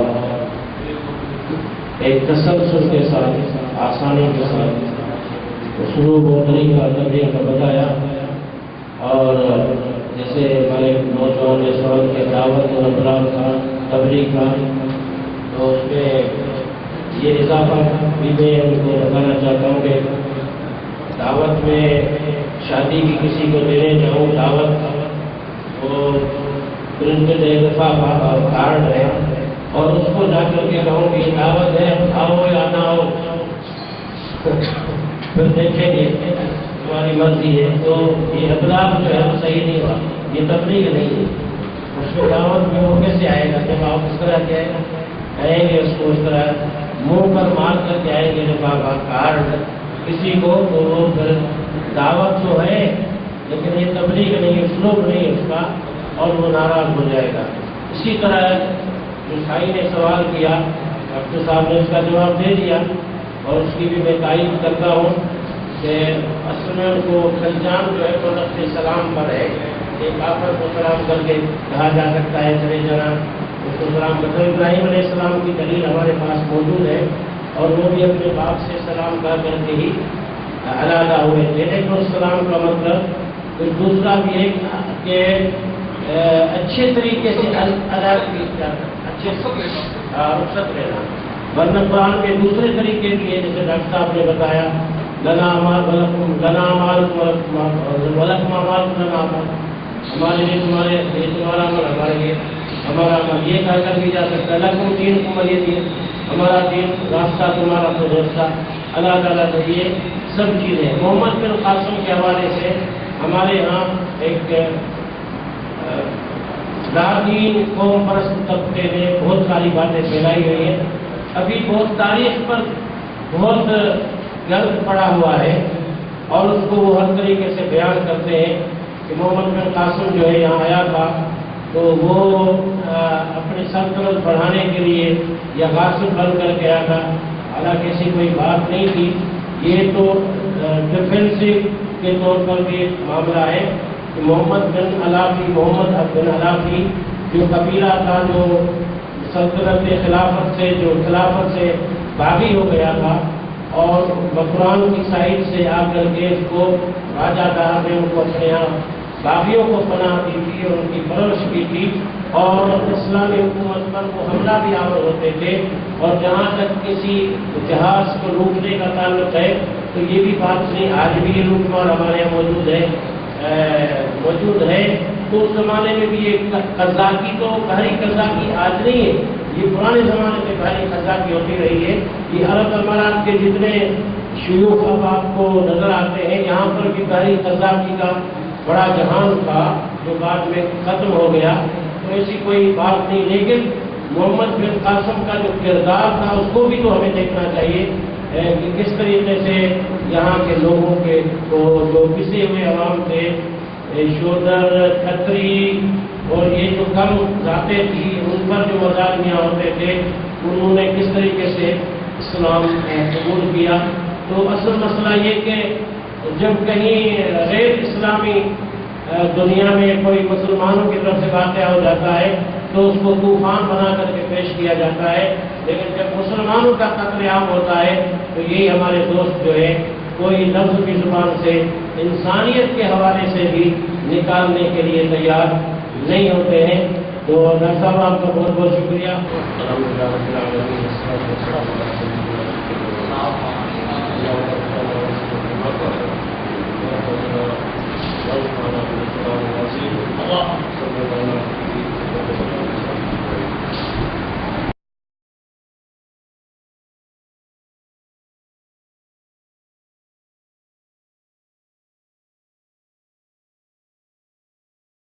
ایک تسلسل کے ساتھ آسانی کے ساتھ اسلوب و طریقہ تربیت کا بتایا. اور جیسے ہمارے نوجوان نے سوال کیا دعوت اور ابرار کا تبلیغ کا, تو اس میں یہ اضافہ بھی میں ان کو بتانا چاہتا ہوں کہ دعوت میں شادی کی کسی کو دینے جاؤں دعوت, وہ پھر ان کے لیے دفاع کارڈ ہے اور اس کو جا کر کے کہوں کہ دعوت ہے آؤ یا نہ آؤ پھر دیکھیں گے تمہاری مرضی ہے. تو یہ ابلاغ جو ہے وہ صحیح نہیں ہوا, یہ تبلیغ نہیں ہے. اس کو دعوت میں وہ کیسے آئے گا جب آپ اس طرح کے کہیں گے اس کو اس طرح منہ پر مار کر کے آئیں گے دفاع کارڈ کسی کو, تو وہ پھر دعوت تو ہے لیکن یہ تبلیغ نہیں, اسلوب نہیں اس کا, اور وہ ناراض ہو جائے گا. اسی طرح جو بھائی نے سوال کیا ڈاکٹر صاحب نے اس کا جواب دے دیا, اور اس کی بھی میں تائید کرتا ہوں کہ اصل میں ان کو خلجان جو ہے تو نقش سلام پر ہے. ایک کافر کو سلام کر کے کہا جا سکتا ہے چلے جانا اس کو سلام کرتے. ابراہیم علیہ السلام کی دلیل ہمارے پاس موجود ہے اور وہ بھی اپنے باپ سے سلام کر کے ہی علیحدہ ہوئے تھے. لیکن اس سلام کا مطلب پھر دوسرا بھی ہے کہ اچھے طریقے سے ادا کی جاتا, اچھے رخصت لینا. ورنہ قرآن کے دوسرے طریقے بھی ہے جیسے ڈاکٹر صاحب نے بتایا لنا مال ہمارے لیے تمہارے تمہارا عمل ہمارے لیے ہمارا عمل. یہ کہہ کر بھی جا سکتا ہے لکم دین تمہارے یہ دین ہمارا دین, راستہ تمہارا تو راستہ, اللہ تعالیٰ تو یہ سب چیزیں. محمد بن قاسم کے حوالے سے ہمارے یہاں ایک دین قوم پرست طبقے نے بہت ساری باتیں پھیلائی ہوئی ہیں. ابھی بہت تاریخ پر بہت گرد پڑا ہوا ہے اور اس کو وہ ہر طریقے سے بیان کرتے ہیں کہ محمد بن قاسم جو ہے یہاں آیا تھا تو وہ اپنی سلطنت بڑھانے کے لیے یا غاصب بن کر کے آیا تھا. حالانکہ ایسی کوئی بات نہیں تھی. یہ تو ڈیفینسو کے طور پر بھی معاملہ ہے کہ محمد بن علافی جو قبیلہ تھا جو سلطنت خلافت سے باغی ہو گیا تھا اور قرآن کی سائڈ سے آ کر کے اس کو راجہ دار نے ان کو اپنے یہاں باغیوں کو پناہ دی تھی اور ان کی پرورش کی تھی اور اسلامی حکومت پر وہ حملہ بھی آور ہوتے تھے. اور جہاں تک کسی اتہاس کو روکنے کا تعلق ہے تو یہ بھی بات نہیں, آج بھی یہ روکمار ہمارے یہاں موجود ہے. تو اس زمانے میں بھی یہ قذاقی تو بحری قذاقی آج نہیں ہے, یہ پرانے زمانے میں بحری قذاقی ہوتی رہی ہے. یہ عرب امارات کے جتنے شیوخ اب آپ کو نظر آتے ہیں یہاں پر بھی بحری قذاقی کا بڑا جہان تھا جو بعد میں ختم ہو گیا. تو ایسی کوئی بات نہیں, لیکن محمد بن قاسم کا جو کردار تھا اس کو بھی تو ہمیں دیکھنا چاہیے کہ کس طریقے سے یہاں کے لوگوں کے جو پسے ہوئے عوام تھے, شودر کھتری اور یہ جو کم ذاتیں تھی ان پر جو مظالمیاں ہوتے تھے انہوں نے کس طریقے سے اسلام قبول کیا. تو اصل مسئلہ یہ کہ جب کہیں غیر اسلامی دنیا میں کوئی مسلمانوں کی طرف سے واقعہ ہو جاتا ہے تو اس کو طوفان بنا کر کے پیش کیا جاتا ہے, لیکن جب مسلمانوں کا قتل عام ہوتا ہے تو یہی ہمارے دوست جو ہے کوئی لفظ کی زبان سے انسانیت کے حوالے سے بھی نکالنے کے لیے تیار نہیں ہوتے ہیں. تو ڈاکٹر صاحب آپ کا بہت بہت شکریہ. الحمدللہ رب العالمین والصلاۃ والسلام علی رسول اللہ.